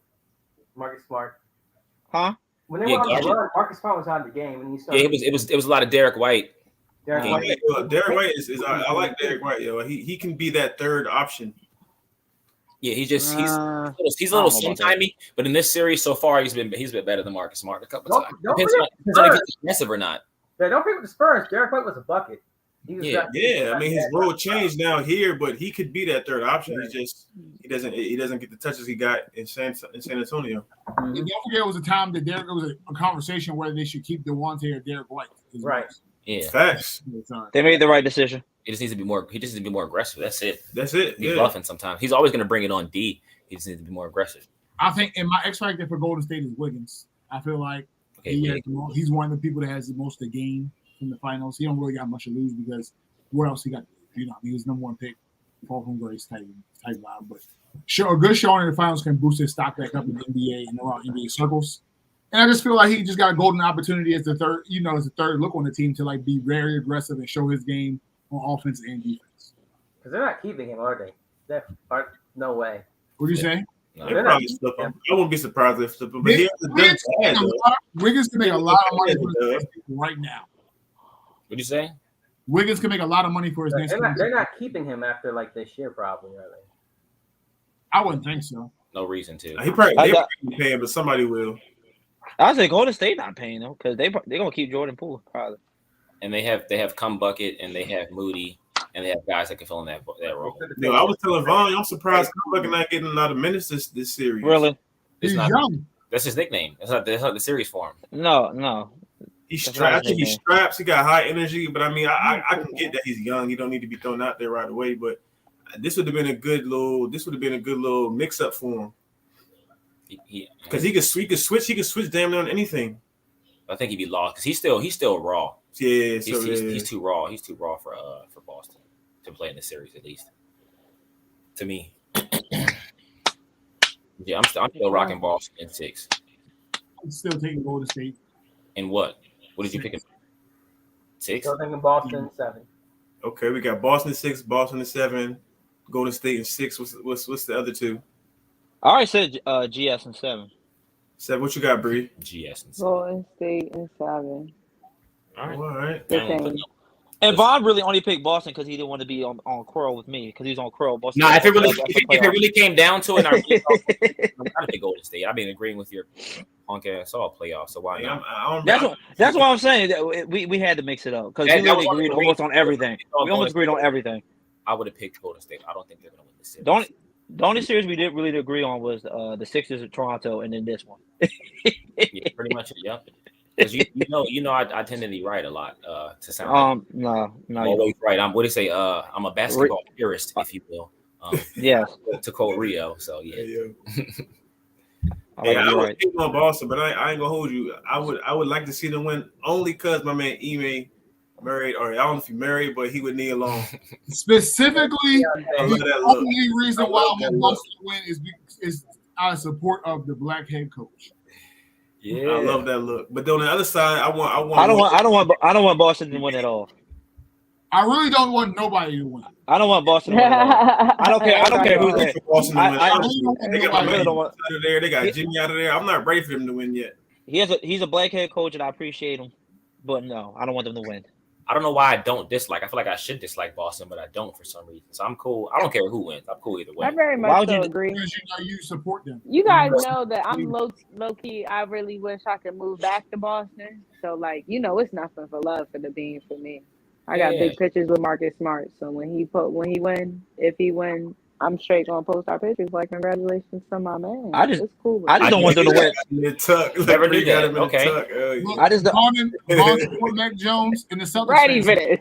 Speaker 1: Marcus Smart.
Speaker 5: Huh?
Speaker 1: When they were on the run, Marcus Smart was out of the game, and he started.
Speaker 4: Yeah, it was a lot of Derek White.
Speaker 6: Derek White is I like Derek White, yo. He can be that third option.
Speaker 4: Yeah, he's a little sometimey, but in this series so far, he's been better than Marcus Smart a couple times. Depends on if he's aggressive or not.
Speaker 1: Yeah, don't forget with the Spurs. Derek White was a bucket.
Speaker 6: I mean his role changed now here, but he could be that third option. He doesn't get the touches he got in San Antonio.
Speaker 3: And don't forget, it was a time that it was a conversation whether they should keep Devontae or Derek White.
Speaker 1: Right.
Speaker 4: Yeah.
Speaker 6: Facts.
Speaker 5: They made the right decision.
Speaker 4: He just needs to be more. He just needs to be more aggressive. That's it.
Speaker 6: He's
Speaker 4: bluffing sometimes. He's always going to bring it on D. He just needs to be more aggressive.
Speaker 3: I think, and my X factor for Golden State is Wiggins. I feel like he's one of the people that has the most to gain from the finals. He don't really got much to lose because what else he got? He was number one pick, fall from grace type vibe. But a good showing in the finals can boost his stock back up in the NBA and around NBA circles. And I just feel like he just got a golden opportunity as the third look on the team to like be very aggressive and show his game on offense and defense.
Speaker 1: Because they're not keeping him, are they? No way.
Speaker 3: What do you say?
Speaker 6: No, they're probably slip him. I wouldn't be surprised if slip him. But
Speaker 3: Wiggins can make a lot of money right now.
Speaker 4: What'd you say?
Speaker 3: Wiggins can make a lot of money for his next.
Speaker 1: They're not keeping him after like this year, probably. Really.
Speaker 3: I wouldn't think so.
Speaker 4: No reason to.
Speaker 6: He probably pay him, but somebody will.
Speaker 5: I say Golden State not paying though, because they're gonna keep Jordan Poole probably.
Speaker 4: And they have Cum Bucket and they have Moody and they have guys that can fill in that role.
Speaker 6: Yo, I was telling Vaughn, I'm surprised Cum Bucket not getting a lot of minutes this series.
Speaker 5: Really?
Speaker 3: He's young.
Speaker 4: That's his nickname. That's not the series for him.
Speaker 5: No.
Speaker 6: He's strapped. I think he straps. He got high energy, but I mean, I can get that he's young. He don't need to be thrown out there right away. But this would have been a good little mix up for him. Because he could switch damn near on anything.
Speaker 4: I think he'd be lost because he's still raw.
Speaker 6: Yeah,
Speaker 4: he's too raw. He's too raw for Boston to play in the series, at least. To me. Yeah, I'm still rocking Boston in 6.
Speaker 3: I'm still taking Golden State.
Speaker 4: In what? What did you pick? 6?
Speaker 1: Still thinking Boston 7.
Speaker 6: Okay, we got Boston 6, Boston 7, Golden State in 6. What's the other two?
Speaker 5: I already said GS and 7.
Speaker 6: 7. What you got, Bree?
Speaker 4: GS and 7.
Speaker 2: Golden State and 7.
Speaker 6: All right.
Speaker 5: And Vaughn really only picked Boston because he didn't want to be on Curl with me because he was on Curl. Boston.
Speaker 4: No, if it really came down to it, I'm gotta pick Golden State. I've been agreeing with your punk ass all playoffs, so why not?
Speaker 5: That's what I'm saying. That we had to mix it up because we really agreed almost on everything. We almost agreed on everything.
Speaker 4: I would have picked Golden State. I don't think they're gonna win the series.
Speaker 5: The only series we didn't really agree on was the Sixers of Toronto, and then this one.
Speaker 4: Yeah, pretty much. Yep. Because you know, I tend to be right a lot. To sound
Speaker 5: no,
Speaker 4: always right. I'm what do you say? I'm a basketball purist, if you will.
Speaker 5: Yeah.
Speaker 4: To quote Rio. So yeah.
Speaker 6: I would pick on Boston, but I ain't gonna hold you. I would like to see them win only because my man Ime married, or I don't know if he married, but he would knee along.
Speaker 3: Specifically, the only reason why I want Boston to win is out of support of the black head coach.
Speaker 6: Yeah, I love that look. But on the other side, I
Speaker 5: don't want Boston to win at all.
Speaker 3: I really don't want nobody to win.
Speaker 5: I don't want Boston to win at all. I don't care who's there.
Speaker 6: They got Jimmy out of there. I'm not ready for them to win yet.
Speaker 5: He's a black head coach, and I appreciate him. But no, I don't want them to win.
Speaker 4: I don't know why I don't dislike. I feel like I should dislike Boston, but I don't for some reason. So I'm cool. I don't care who wins. I'm cool either way.
Speaker 2: I very much so agree.
Speaker 3: Because you support them.
Speaker 2: You guys know that I'm low key. I really wish I could move back to Boston. So like, it's nothing for love for the Bean for me. I got big pictures with Marcus Smart. So if he win, I'm straight gonna post our pictures like congratulations to my man. It's cool.
Speaker 5: I just don't want them to win.
Speaker 4: Never knew that. Okay.
Speaker 3: Look,
Speaker 5: I just
Speaker 3: Vaughn Mac Jones in the Celtics.
Speaker 2: Ready for this.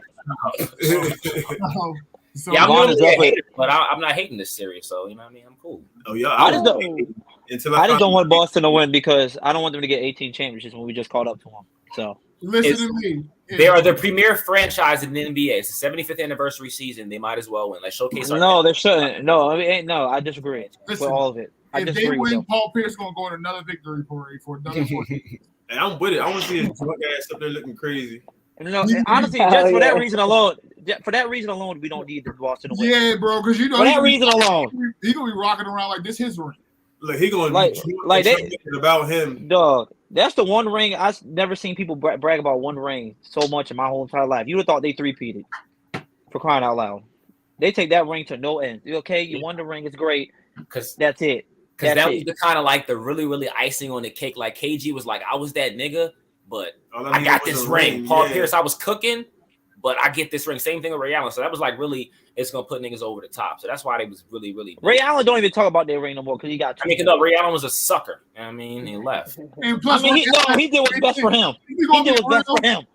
Speaker 3: So,
Speaker 4: yeah, I'm not hating this series, so you know what I mean. I'm cool.
Speaker 6: Oh yeah,
Speaker 5: I just don't want Boston to win because I don't want them to get 18 championships when we just caught up to them. So
Speaker 3: listen to me.
Speaker 4: They are the premier franchise in the NBA. It's the 75th anniversary season. They might as well win. Let's showcase.
Speaker 5: No, they shouldn't. No, I disagree with all of it.
Speaker 3: If they win, Paul Pierce gonna go on another victory parade for another 14.
Speaker 6: And I'm with it. I want to see his drunk ass up there looking crazy.
Speaker 5: No, honestly, just for that reason alone, we don't need the Boston to win.
Speaker 3: Yeah, bro, because
Speaker 5: for that reason alone,
Speaker 3: he gonna be rocking around like this his ring.
Speaker 6: Look, he gonna
Speaker 5: like
Speaker 6: about him.
Speaker 5: Dog, that's the one ring I've never seen people brag about one ring so much in my whole entire life. You would have thought they three-peated, for crying out loud. They take that ring to no end. Okay, you won the ring, it's great. Because that's it.
Speaker 4: Because that was the kind of like the really, really icing on the cake. Like KG was like, I was that nigga, but I got this ring. Paul Pierce, I was cooking, but I get this ring. Same thing with Ray Allen. So that was like really, it's gonna put niggas over the top. So that's why they was really, really.
Speaker 5: Ray Allen don't even talk about their ring no more because he got.
Speaker 4: Ray Allen was a sucker. I mean, he left.
Speaker 3: And plus,
Speaker 5: he did what's best for him. He did what's best for him.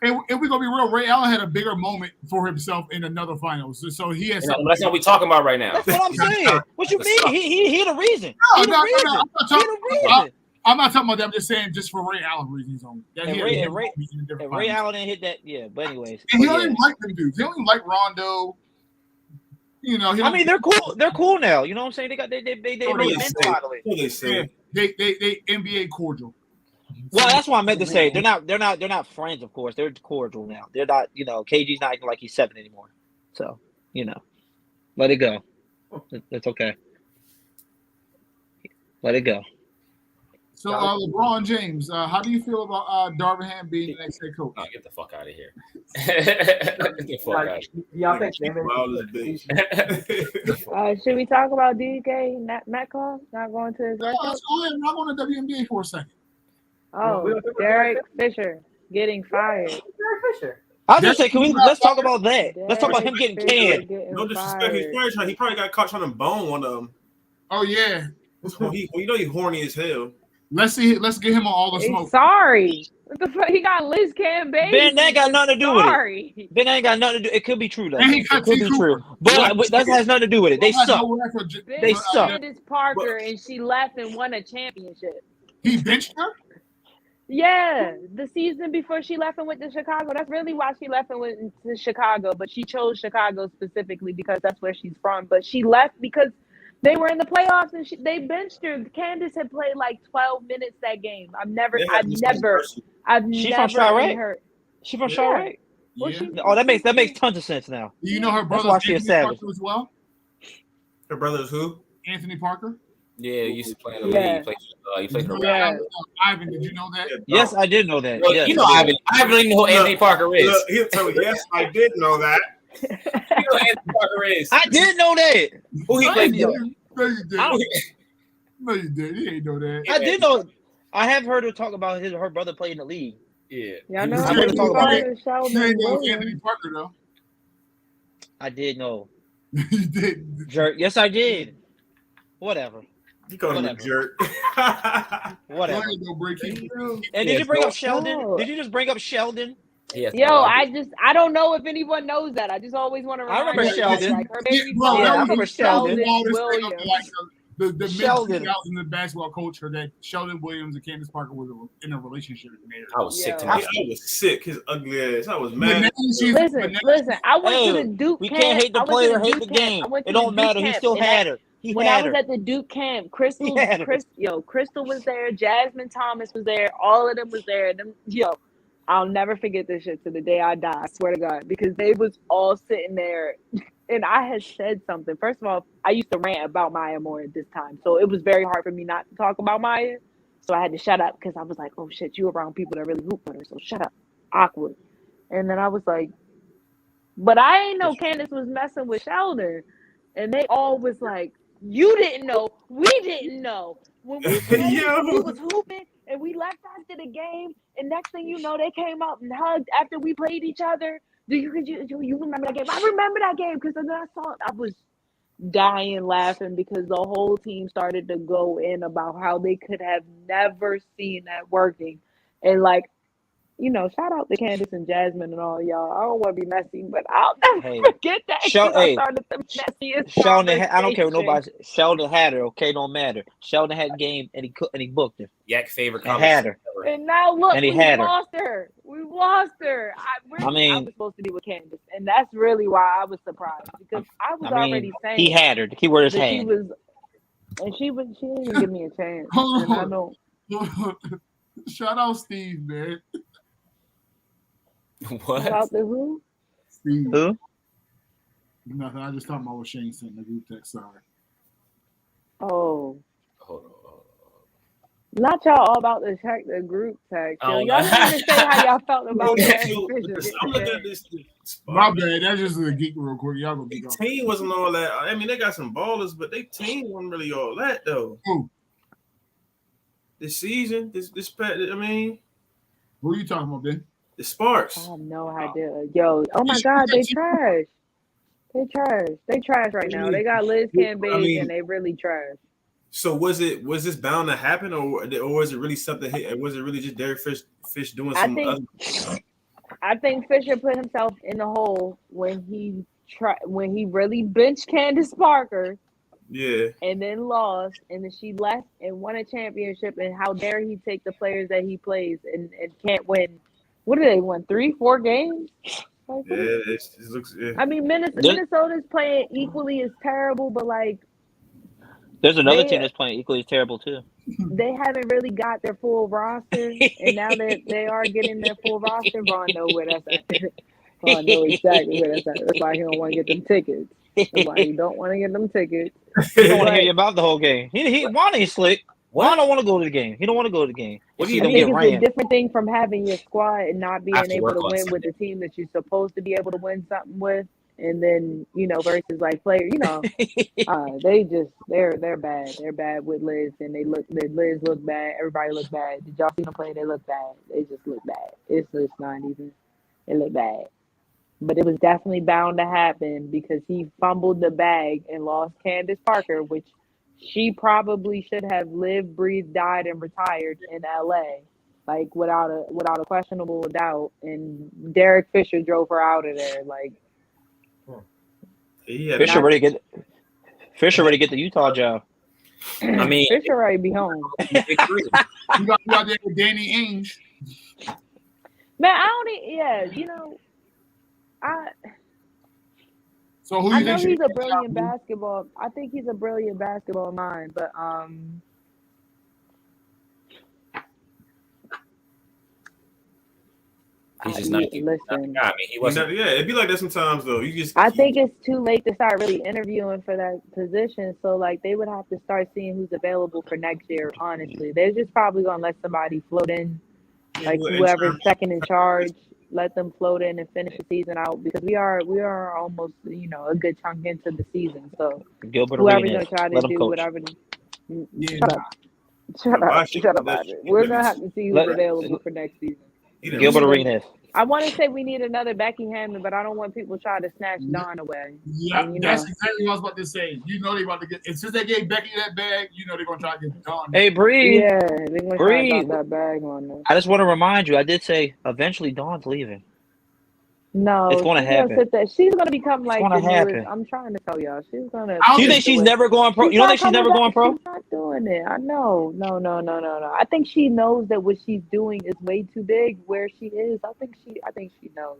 Speaker 3: And we're gonna be real. Ray Allen had a bigger moment for himself in another finals, so he has.
Speaker 4: That's not what we're talking about right now.
Speaker 5: That's what I'm saying. What you mean? He the reason.
Speaker 3: No, I'm not talking about that. I'm just saying, just for Ray Allen reasons only.
Speaker 5: Ray Allen didn't hit that. Yeah, but anyways.
Speaker 3: And he don't even like them dudes. He don't even like Rondo.
Speaker 5: I mean, they're cool. They're cool now. You know what I'm saying? They got they
Speaker 3: NBA cordial.
Speaker 5: Well, that's what I meant to say. They're not friends, of course. They're cordial now. They're not, KG's not acting like he's 7 anymore. So, let it go. It's okay. Let it go.
Speaker 3: So, LeBron James, how do you feel about Darvin Ham being the next head coach?
Speaker 4: Oh, get the fuck out of here. Get the fuck out of here.
Speaker 1: Y'all think
Speaker 2: should we talk about DK Metcalf not going to his
Speaker 3: let's go ahead. I'm not going to WNBA for a second.
Speaker 2: Oh, Derek Fisher getting fired.
Speaker 1: Derek Fisher.
Speaker 5: I was just saying, let's talk about that. Let's talk about him getting canned.
Speaker 6: No disrespect, he probably got caught trying to bone one of them.
Speaker 3: Oh yeah.
Speaker 6: He's horny as hell.
Speaker 3: Let's get him on all the smoke.
Speaker 2: Sorry. What the fuck? He got Liz Cam baby.
Speaker 5: Ben ain't got nothing to do with it. Ben ain't got nothing to do. It could be true though.
Speaker 3: It could be true.
Speaker 5: But that has nothing to do with it. They suck. They suck.
Speaker 2: Candace Parker and she left and won a championship.
Speaker 3: He benched her?
Speaker 2: Yeah, the season before she left and went to Chicago. That's really why she left and went to Chicago. But she chose Chicago specifically because that's where she's from. But she left because they were in the playoffs and they benched her. Candace had played like 12 minutes that game. I've never.
Speaker 5: She's from Chirac. She from Chirac.
Speaker 3: Yeah.
Speaker 5: Oh, that makes tons of sense now.
Speaker 3: Do you know her brother?
Speaker 5: That's why she's savage
Speaker 3: as well.
Speaker 6: Her brother is who?
Speaker 3: Anthony Parker.
Speaker 4: Yeah, he used to play in the league. He played for
Speaker 3: Ivan, did you know that?
Speaker 5: Yes, I did know that.
Speaker 4: Well,
Speaker 5: yes.
Speaker 4: You know Ivan. I don't even know who Anthony Parker is.
Speaker 6: Look, he'll tell you, yes, I did know that.
Speaker 4: You know who Anthony Parker is.
Speaker 5: I did know that.
Speaker 4: Who he played for?
Speaker 3: No, you did. No, you did. You ain't know that.
Speaker 5: I did know. I have heard her talk about her brother playing in the league.
Speaker 4: Yeah.
Speaker 2: Y'all know
Speaker 5: I heard her talk about it.
Speaker 3: You ain't know Anthony Parker though.
Speaker 5: I did know.
Speaker 3: You did.
Speaker 5: Jerk. Yes, I did. Whatever.
Speaker 6: You call him a jerk.
Speaker 5: Whatever. And did you bring up Sheldon? Did you just bring up Sheldon?
Speaker 2: Yo, I don't know if anyone knows that. I just always want to
Speaker 5: remember. I remember Sheldon.
Speaker 2: Like her baby
Speaker 5: I remember Sheldon.
Speaker 3: The mid
Speaker 5: Sheldon.
Speaker 3: 2000s basketball culture that Sheldon Williams and Candace Parker was in a relationship with marriage.
Speaker 4: I was sick to
Speaker 6: I was sick. His ugly ass. I was mad.
Speaker 2: Listen. I went to the Duke
Speaker 5: we
Speaker 2: camp.
Speaker 5: Can't hate the player, hate the game. It don't matter. He still had her.
Speaker 2: When I was at the Duke camp, Crystal was there. Jasmine Thomas was there. All of them was there. I'll never forget this shit to the day I die. I swear to God, because they was all sitting there, and I had said something. First of all, I used to rant about Maya Moore at this time, so it was very hard for me not to talk about Maya. So I had to shut up because I was like, "Oh shit, you around people that really hoop with her, so shut up." Awkward. And then I was like, but I ain't know Candace was messing with Sheldon. And they all was like, you didn't know. We didn't know. When we was hooping and we left after the game, and next thing you know, they came out and hugged after we played each other. Do you remember that game? I remember that game because then I was dying laughing because the whole team started to go in about how they could have never seen that working. And like, you know, shout out to Candace and Jasmine and all y'all. I don't want to be messy, but I'll never forget that. I started the messiest
Speaker 5: Sheldon, I don't care what nobody. Sheldon had her. Okay, don't matter. Sheldon had game and he booked her.
Speaker 4: Yak favorite.
Speaker 5: And had her.
Speaker 2: And now look,
Speaker 5: and he
Speaker 2: we lost her. We lost her. I was supposed to be with Candace, and that's really why I was surprised because I was already saying
Speaker 5: he had her. The keyword is had.
Speaker 2: She didn't even give me a chance. And I know.
Speaker 3: Shout out Steve, man.
Speaker 4: What?
Speaker 2: About the who?
Speaker 3: Steve.
Speaker 5: Who?
Speaker 3: Nothing. I just talking about what Shane sent in the group text. Sorry.
Speaker 2: Oh.
Speaker 4: Hold on.
Speaker 2: Not y'all all about to check the group text. Y'all didn't even say how y'all felt about that.
Speaker 6: I'm looking at this.
Speaker 3: My bad. That's just a geek real quick. Y'all gonna be
Speaker 6: their team wasn't all that. I mean, they got some ballers, but their team wasn't really all that though.
Speaker 3: Who?
Speaker 6: This season, I mean,
Speaker 3: who are you talking about, Ben?
Speaker 6: The Sparks.
Speaker 2: I have no idea. Yo, oh my God, they trash. They trash. They trash right now. They got Liz Cambage and they really trash.
Speaker 6: So was this bound to happen, or was it really something? Was it really just Derek Fish doing some other?
Speaker 2: I think Fisher put himself in the hole when he really benched Candace Parker.
Speaker 6: Yeah.
Speaker 2: And then lost, and then she left and won a championship. And how dare he take the players that he plays and can't win? What did they win? 3-4 games?
Speaker 6: Yeah, it looks. Yeah.
Speaker 2: I mean, Minnesota's playing equally as terrible, but like.
Speaker 5: There's another team that's playing equally as terrible too.
Speaker 2: They haven't really got their full roster, and now that they are getting their full roster, Vaughn know where that's at. Vaughn know exactly where that's at. That's why he don't want to get them tickets. That's why he don't want to get them tickets.
Speaker 5: He don't want to hear you about the whole game. Juan ain't slick. Juan don't want to go to the game. He don't want to go to the game.
Speaker 2: What do you think? It's a different thing from having your squad and not being able to win with the team that you're supposed to be able to win something with. And then, versus like players, they're bad. They're bad with Liz, and Liz look bad. Everybody look bad. Did y'all see them play? They look bad. They just look bad. It's just not even. They look bad. But it was definitely bound to happen because he fumbled the bag and lost Candace Parker, which she probably should have lived, breathed, died, and retired in LA, like without a questionable doubt. And Derek Fisher drove her out of there, like.
Speaker 5: Fisher ready to get the Utah job.
Speaker 4: I mean,
Speaker 2: Fisher already be home.
Speaker 3: You got there with Danny Ainge.
Speaker 2: Man, I know he's a brilliant basketball. I think he's a brilliant basketball mind, but
Speaker 4: he's just not.
Speaker 2: Listen,
Speaker 4: I mean, he wasn't.
Speaker 6: Yeah, it'd be like that sometimes though.
Speaker 2: I think it's too late to start really interviewing for that position. So like they would have to start seeing who's available for next year. Honestly, they're just probably gonna let somebody float in, like whoever's second in charge. Let them float in and finish the season out because we are almost a good chunk into the season. So
Speaker 5: Gilbert
Speaker 2: whoever's gonna try to do whatever. Shut up, Roger. We're gonna have to see who's available for next season.
Speaker 5: Gilbert Arenas.
Speaker 2: I want to say we need another Becky Hammond, but I don't want people trying to snatch Dawn away.
Speaker 3: Yeah, that's exactly what I was about to say. They about to get. And since they gave Becky that bag, they're gonna try to get Dawn.
Speaker 5: Hey, Bree.
Speaker 2: Yeah, they're gonna try to put that bag on them.
Speaker 5: I just want to remind you. I did say eventually Dawn's leaving.
Speaker 2: No,
Speaker 5: it's going to happen.
Speaker 2: She's going to become like the newest. I'm trying to tell y'all, she's going to.
Speaker 5: Do you think she's never going pro? You don't think she's never going pro?
Speaker 2: She's not doing it. I know. No. I think she knows that what she's doing is way too big. Where she is, I think she knows.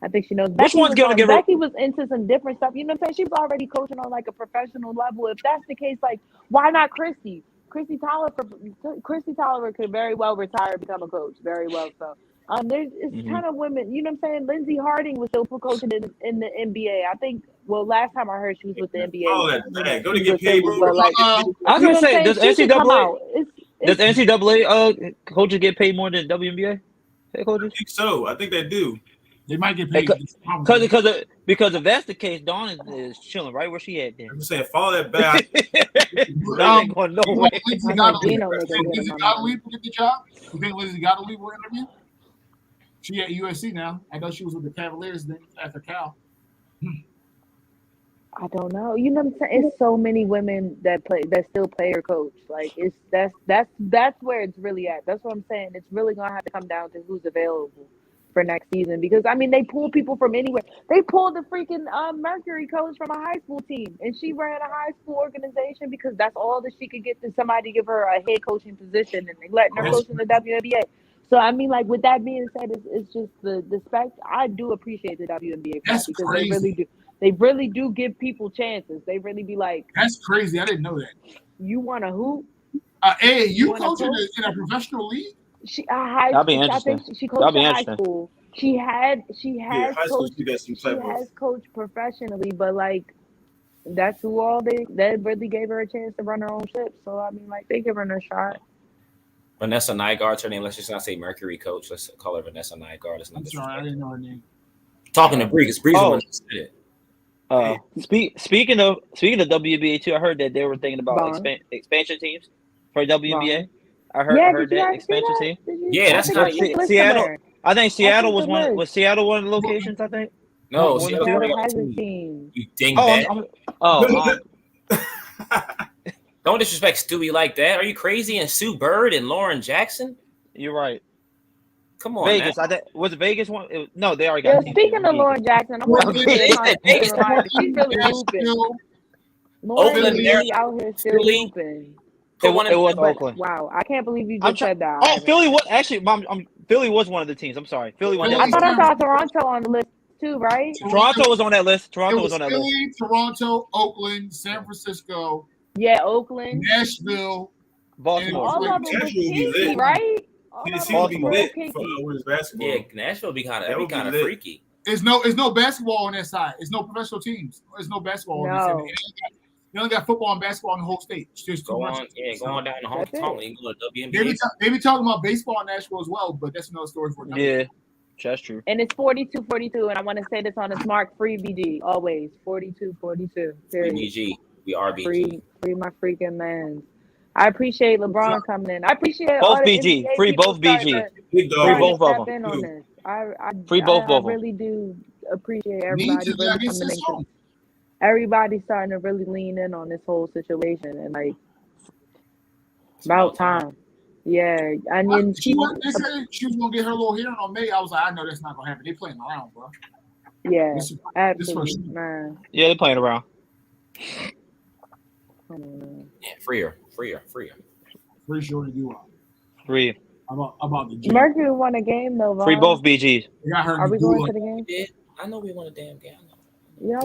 Speaker 5: Which one's going to give her?
Speaker 2: Becky was into some different stuff. You know what I'm saying? She was already coaching on like a professional level. If that's the case, like why not Christy? Christy Tolliver could very well retire and become a coach. Very well so. There's a ton of women, you know what I'm saying? Lindsey Harding was still coaching in the NBA. I think, last time I heard she was with the NBA.
Speaker 6: Oh, that's go to get paid, bro.
Speaker 5: I was going to say, does NCAA coaches get paid more than WNBA head coaches?
Speaker 6: I think so. I think they do.
Speaker 3: They might get paid
Speaker 5: because if that's the case, Dawn is chilling right where she at. Then
Speaker 6: I'm saying follow that back.
Speaker 5: ain't going nowhere.
Speaker 3: Lindsay Gottlieb will get the job. You think Lindsay Gottlieb will interview? She at USC now. I know she was with the Cavaliers then after Cal.
Speaker 2: I don't know. You know what I'm saying? It's so many women that still player coach. Like that's where it's really at. That's what I'm saying. It's really gonna have to come down to who's available for next season, because I mean they pull people from anywhere. They pulled the freaking Mercury coach from a high school team, and she ran a high school organization because that's all that she could get to somebody to give her a head coaching position, and they letting her coach in the WNBA. So I mean, like with that being said, it's just the spec. I do appreciate the WNBA because
Speaker 3: crazy.
Speaker 2: they really do give people chances. They really be like,
Speaker 3: that's crazy. I didn't know that.
Speaker 2: You want to hoop?
Speaker 3: Hey, you coaching in a professional league?
Speaker 5: That'll be interesting.
Speaker 2: I think she coached high school. She has coached professionally, but like that's who they really gave her a chance to run her own ship. So I mean, like they give her a shot.
Speaker 4: Vanessa Nygaard's her name. Let's just not say Mercury coach. Let's call her Vanessa Nygaard. Let's not.
Speaker 3: I'm sorry, I didn't know her name.
Speaker 4: Talking to Bree, because Bree's the one who said it.
Speaker 5: Speaking of WNBA too, I heard that they were thinking about expansion teams for WNBA. I heard that expansion team.
Speaker 4: Yeah, that's kind of
Speaker 5: Seattle. I think Seattle was one. Was Seattle one of the locations? I think.
Speaker 4: No,
Speaker 2: Seattle has a team.
Speaker 4: You dingbat. Don't disrespect Stewie like that. Are you crazy? And Sue Bird and Lauren Jackson?
Speaker 5: You're right.
Speaker 4: Come on,
Speaker 5: Vegas.
Speaker 4: man.
Speaker 5: Was it Vegas one? No, they already got.
Speaker 2: Speaking of Lauren Jackson, I'm going to say she's really hooping. Lauren really out here still hooping.
Speaker 5: It was Oakland.
Speaker 2: Wow, I can't believe you just said that.
Speaker 5: Oh, Philly was actually. Philly was one of the teams. I'm sorry, Philly won.
Speaker 2: I thought I saw Toronto on the list too, right?
Speaker 5: Toronto was on that list. Toronto was on that
Speaker 3: Philly,
Speaker 5: list.
Speaker 3: Toronto, Oakland, San Francisco.
Speaker 2: Yeah, Oakland,
Speaker 3: Nashville,
Speaker 5: Baltimore.
Speaker 2: All of them was kinky, right?
Speaker 6: Baltimore. Basketball.
Speaker 4: Yeah, Nashville be kind of freaky.
Speaker 3: There's no basketball on that side. There's no professional teams. There's no basketball on this side. You only got football and basketball in the whole state.
Speaker 4: Go on down the home talk. You go to WNBA.
Speaker 3: They be talking about baseball in Nashville as well, but that's another story for another.
Speaker 5: Yeah, that's true.
Speaker 2: And it's 42-42, and I want to say this on the smart free BG always 42-42.
Speaker 4: Free BG. We are BG.
Speaker 2: Free my freaking man. I appreciate LeBron coming in. I appreciate
Speaker 5: both BG. Free both BG. Free both of them.
Speaker 2: Free both of them. I really do appreciate everybody really coming in. Everybody's starting to really lean in on this whole situation, and like about time. Yeah, I mean,
Speaker 3: they said she was gonna get her little hearing on May. I was like, I know that's not gonna happen. They playing around, bro.
Speaker 2: Yeah, absolutely, man.
Speaker 5: Yeah, they're playing around.
Speaker 4: Yeah, freer.
Speaker 3: Pretty sure you are.
Speaker 5: Free.
Speaker 3: About the gym.
Speaker 2: Mercury won a game though.
Speaker 5: Free both BGs.
Speaker 2: Are we going to the game?
Speaker 4: Yeah, I know we won a damn game.
Speaker 2: Yeah,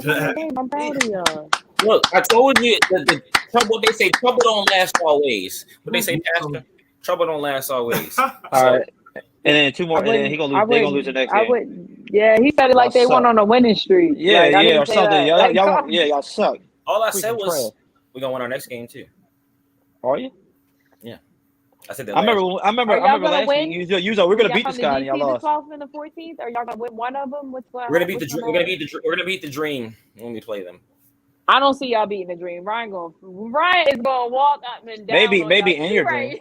Speaker 2: I'm proud of y'all.
Speaker 4: Look, I told you the trouble. They say trouble don't last always. But they say, Pastor, trouble don't last always.
Speaker 5: All right, and then two more, and then they're gonna lose the next game.
Speaker 2: Yeah, he said it like they went on a winning streak.
Speaker 5: Yeah, like, or something. Y'all suck.
Speaker 4: All I said was we're gonna win our next game too.
Speaker 5: Are you?
Speaker 4: Yeah. I said that.
Speaker 5: I remember last week. You we're gonna beat this guy, and y'all lost.
Speaker 2: The 12th and the 14th, or y'all gonna win one of them? What's going on?
Speaker 4: We're gonna beat the Dream when we play them.
Speaker 2: I don't see y'all beating the Dream. Ryan is gonna walk up and down.
Speaker 5: Maybe in your dreams.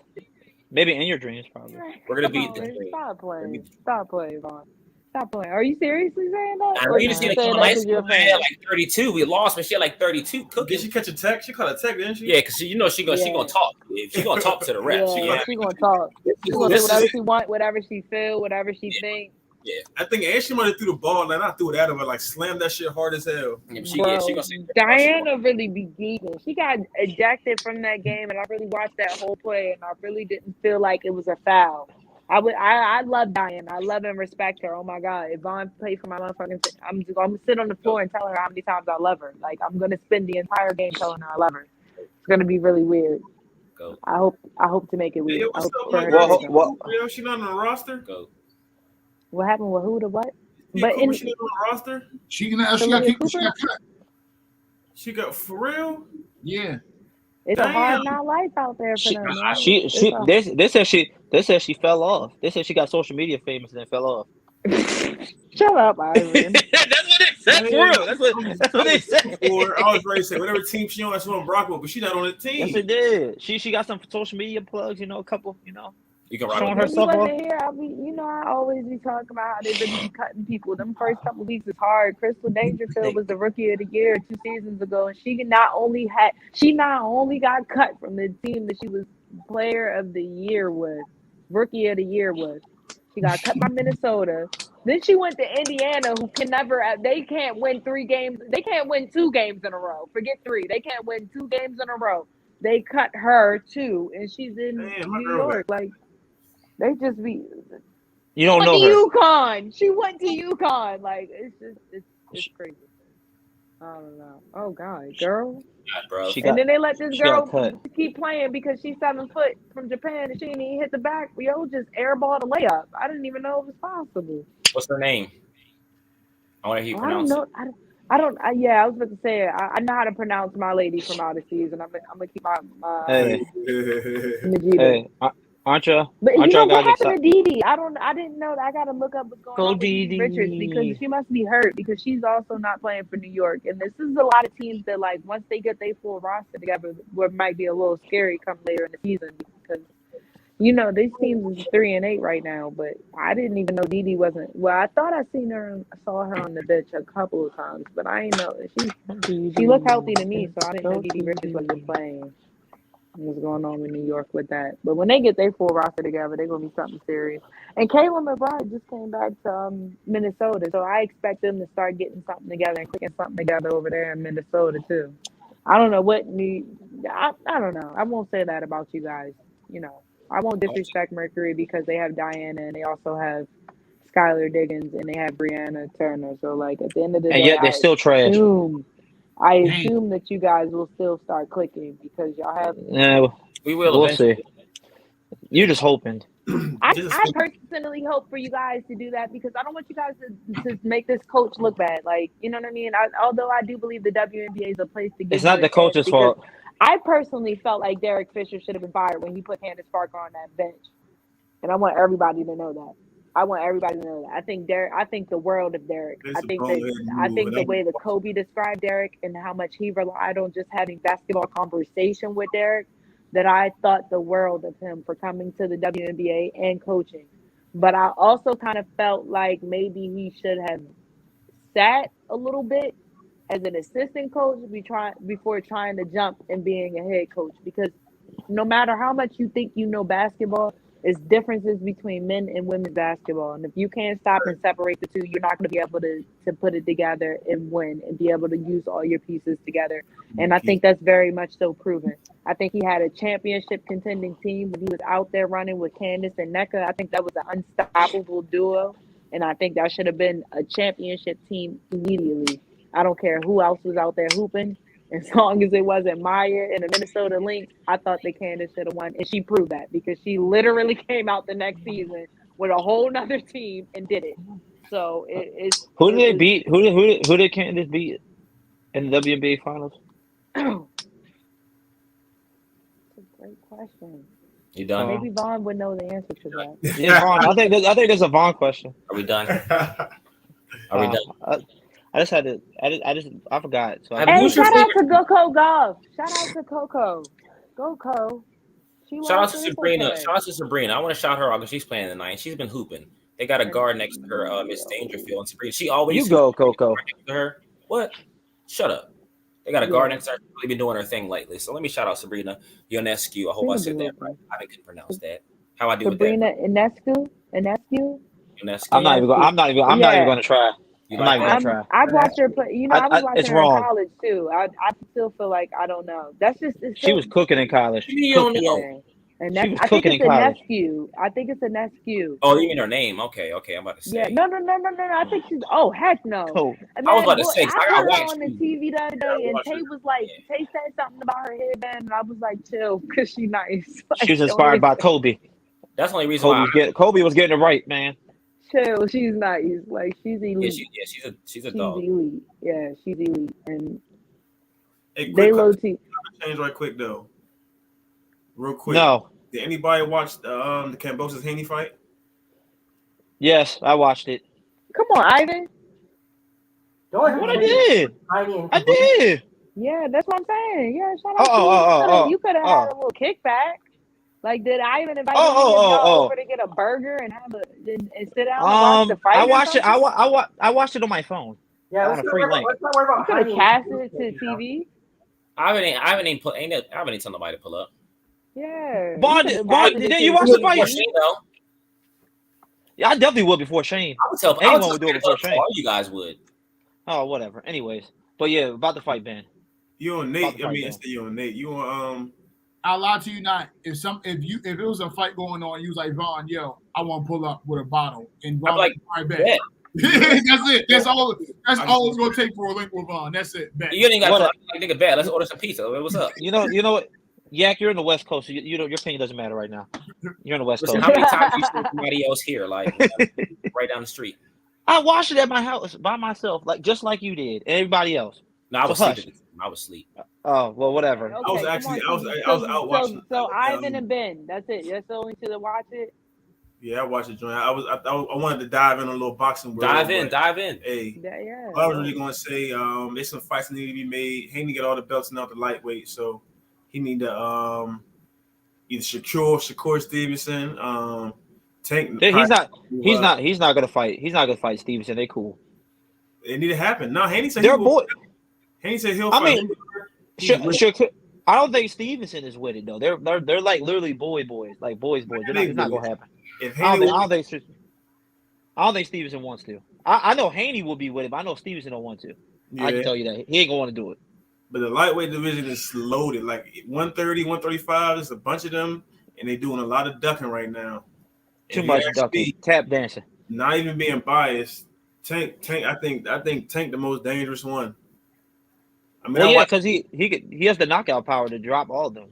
Speaker 5: Maybe in your dreams, probably.
Speaker 4: We're gonna beat the Dream.
Speaker 2: Stop playing, Vaughn. Stop playing. Are you seriously saying that?
Speaker 4: I know you just get a nice school. She had like 32. We lost, but she had like 32 cookies.
Speaker 6: Did she catch a text? She caught a text, didn't she?
Speaker 4: Yeah, because she gonna talk. She gonna talk to the refs.
Speaker 2: She gonna talk. She gonna do whatever she want, whatever she feel, whatever she think.
Speaker 4: Yeah,
Speaker 6: I think Ashley might have threw the ball, and I threw it at her, like slammed that shit hard as hell.
Speaker 4: Yeah, she gonna say
Speaker 2: Diana really be geeking. She got ejected from that game, and I really watched that whole play, and I really didn't feel like it was a foul. I love Diana. I love and respect her. Oh my God. If Vaughn plays for my motherfucking I'm gonna sit on the floor and tell her how many times I love her. Like I'm gonna spend the entire game telling her I love her. It's gonna be really weird.
Speaker 4: Go.
Speaker 2: I hope to make it weird.
Speaker 6: She not on the roster?
Speaker 4: Go.
Speaker 2: What happened with who to what?
Speaker 6: But she not on the roster?
Speaker 3: She got cut.
Speaker 6: She got for real?
Speaker 3: Yeah.
Speaker 2: It's a hard not life out there for them.
Speaker 5: They said she fell off. They said she got social media famous and then fell off.
Speaker 2: Shut up, Ivan.
Speaker 5: That's what they said. For real. That's what they said.
Speaker 6: I was ready to say whatever team she on, that's what I'm rocking with, but she's not on the team.
Speaker 5: Yes, it did. She got some social media plugs, a couple,
Speaker 4: You can rock
Speaker 5: showing
Speaker 4: with
Speaker 5: herself off.
Speaker 2: Here, I always be talking about how they really be cutting people. Them first couple weeks is hard. Crystal Dangerfield was the rookie of the year 2 seasons ago, and she not only got cut from the team that she was player of the year with, rookie of the year with. She got cut by Minnesota. Then she went to Indiana, who they can't win 3 games. They can't win 2 games in a row. Forget 3. They can't win 2 games in a row. They cut her too, and she's in New York. Like, they just be.
Speaker 5: You don't know her.
Speaker 2: UConn. She went to UConn. Like, it's crazy. I don't know. Oh God, girl.
Speaker 4: God, bro.
Speaker 2: And then they let this girl keep playing because she's 7 foot from Japan and she didn't even hit the back. Yo, just airballed a layup. I didn't even know it was possible.
Speaker 4: What's her name? I want to hear you pronounce it.
Speaker 2: I was about to say it. I know how to pronounce my lady from out of season. I'm gonna keep my
Speaker 5: Hey, aren't you?
Speaker 2: But you know what happened to Didi? I didn't know that. I gotta look up what's going on with Didi Richards because she must be hurt because she's also not playing for New York. And this is a lot of teams that, like, once they get their full roster together, what might be a little scary come later in the season because these teams is 3-8 right now. But I didn't even know Didi wasn't. Well, I thought I saw her on the bench a couple of times, but I didn't know she looked healthy to me, so I didn't know Didi Richards wasn't playing. What's going on in New York with that? But when they get their full roster together, they're gonna be something serious. And Kayla McBride just came back to Minnesota, so I expect them to start getting something together and clicking something together over there in Minnesota too. I don't know what I don't know. I won't say that about you guys. I won't disrespect Mercury because they have Diana and they also have Skylar Diggins and they have Brianna Turner. So, like, at the end of the day,
Speaker 5: and yet they're still trash.
Speaker 2: I assume that you guys will still start clicking because y'all have.
Speaker 5: Yeah,
Speaker 4: we will.
Speaker 5: We'll see. You're just hoping.
Speaker 2: I personally hope for you guys to do that because I don't want you guys to make this coach look bad. Like, you know what I mean? Although I do believe the WNBA is a place to get.
Speaker 5: It's not the coach's fault.
Speaker 2: I personally felt like Derek Fisher should have been fired when he put Candace Parker on that bench, and I want everybody to know that. I think the world of Derek. I think the way that Kobe described Derek and how much he relied on just having basketball conversation with Derek, that I thought the world of him for coming to the WNBA and coaching. But I also kind of felt like maybe he should have sat a little bit as an assistant coach before trying to jump and being a head coach, because no matter how much you think you know basketball, there's differences between men and women's basketball. And if you can't stop and separate the two, you're not going to be able to put it together and win and be able to use all your pieces together. And I think that's very much so proven. I think he had a championship contending team when he was out there running with Candace and Nneka. I think that was an unstoppable duo. And I think that should have been a championship team immediately. I don't care who else was out there hooping. As long as it wasn't Maya and the Minnesota Lynx, I thought that Candace should have won. And she proved that because she literally came out the next season with a whole nother team and did it. So
Speaker 5: who did they beat? Who did Candace beat in the WNBA finals?
Speaker 2: That's a great question.
Speaker 4: You done?
Speaker 2: Maybe Vaughn would know the answer to that.
Speaker 5: Yeah, Vaughn. I think there's a Vaughn question.
Speaker 4: Are we done? Are we done?
Speaker 5: I forgot. So
Speaker 2: hey, shout out to GoCo Golf. Shout out to Coco. GoCo.
Speaker 4: Shout out to Sabrina. Shout out to Sabrina. I want to shout her out because she's playing tonight. She's been hooping. They got a guard next to her, Miss Dangerfield. And Sabrina, she always.
Speaker 5: You go, Coco.
Speaker 4: To her. What? Shut up. They got a guard next to her. She's really been doing her thing lately. So let me shout out Sabrina Ionescu. I hope I said that right. I couldn't pronounce that. How I do
Speaker 2: Sabrina
Speaker 4: with that?
Speaker 2: Ionescu.
Speaker 5: I'm not even going to try.
Speaker 2: I watched her play. I was watching her in college too. I still feel like I don't know. That's just
Speaker 5: she was cooking in college.
Speaker 2: And that's, I think it's a Nescu. I think it's a Nescu.
Speaker 4: Oh, you mean her name? Okay. I'm about to say.
Speaker 2: Yeah, no. I think she's. Oh, heck no.
Speaker 5: Oh.
Speaker 2: Man,
Speaker 4: I was about to say.
Speaker 2: I watched on the TV the other day, and Tay was like, Tay said something about her headband, and I was like, chill, because she's nice. Like,
Speaker 5: she was inspired by Kobe.
Speaker 4: That's the only reason why.
Speaker 5: Kobe was getting it right, man.
Speaker 2: Chill, she's nice. Like, she's elite.
Speaker 4: Yeah, she's a dog.
Speaker 2: She's elite. Yeah, she's elite, and
Speaker 6: hey,
Speaker 2: they low T.
Speaker 6: Change right quick though. Real quick.
Speaker 5: No.
Speaker 6: Did anybody watch the Kambosos Haney fight?
Speaker 5: Yes, I watched it.
Speaker 2: Come on, Ivan.
Speaker 5: What I did? I did.
Speaker 2: Yeah, that's what I'm saying. Yeah, shout out to you. You could have had a little kickback. Like, did Ivan invite you over to get a burger and have and sit down and watch the fight?
Speaker 5: I watched it. I watched it on my phone.
Speaker 1: Yeah,
Speaker 5: on a free link.
Speaker 2: You could have casted it to TV.
Speaker 4: Ivan ain't telling nobody to pull up.
Speaker 2: Yeah.
Speaker 5: Bond, did you watch the fight? Yeah, I definitely would before Shane.
Speaker 4: I would tell anyone would do it before Shane. All you guys would.
Speaker 5: Oh, whatever. Anyways, but yeah, about the fight, Ben.
Speaker 6: You on Nate? You on Nate? You on
Speaker 3: I'll lie to you not. If it was a fight going on, you was like, Vaughn, yo, I want to pull up with a bottle, and Vaughn
Speaker 4: like,
Speaker 3: right back. That's it. That's all it's gonna take for a link with Vaughn. That's it. Bet.
Speaker 4: You ain't got to like nigga bad. Let's order some pizza. What's up?
Speaker 5: You know what? Yak, you're in the West Coast. So your opinion doesn't matter right now. You're in the West Coast.
Speaker 4: How many times you see somebody else here, like right down the street?
Speaker 5: I watched it at my house by myself, like just like you did, and everybody else.
Speaker 4: No, I was sleeping. I was asleep.
Speaker 5: Oh well, whatever.
Speaker 2: Okay,
Speaker 6: I was out watching.
Speaker 2: So Ivan and Ben, that's it. That's the only two that watch it.
Speaker 6: Yeah, I watched it, joint. I wanted to dive in a little boxing world.
Speaker 4: Dive in.
Speaker 6: Hey,
Speaker 2: yeah.
Speaker 6: I was really gonna say, there's some fights that need to be made. Haney got all the belts now, the lightweight, so he need to either Shakur Stevenson, Tank.
Speaker 5: He's not gonna fight. He's not gonna fight Stevenson. They cool.
Speaker 6: It need to happen. No, Haney said
Speaker 5: they're boy.
Speaker 6: Haney said he'll fight.
Speaker 5: I mean, I don't think Stevenson is with it though. They're like literally boys, like boys. It's not gonna happen. I don't think Stevenson wants to. I know Haney will be with it, but I know Stevenson don't want to. Yeah. I can tell you that. He ain't gonna want to do it.
Speaker 6: But the lightweight division is loaded. Like 130, 135, there's a bunch of them, and they're doing a lot of ducking right now.
Speaker 5: Too much ducking. Tap dancing.
Speaker 6: Not even being biased. Tank, I think Tank the most dangerous one. I mean,
Speaker 5: because he has the knockout power to drop all of them.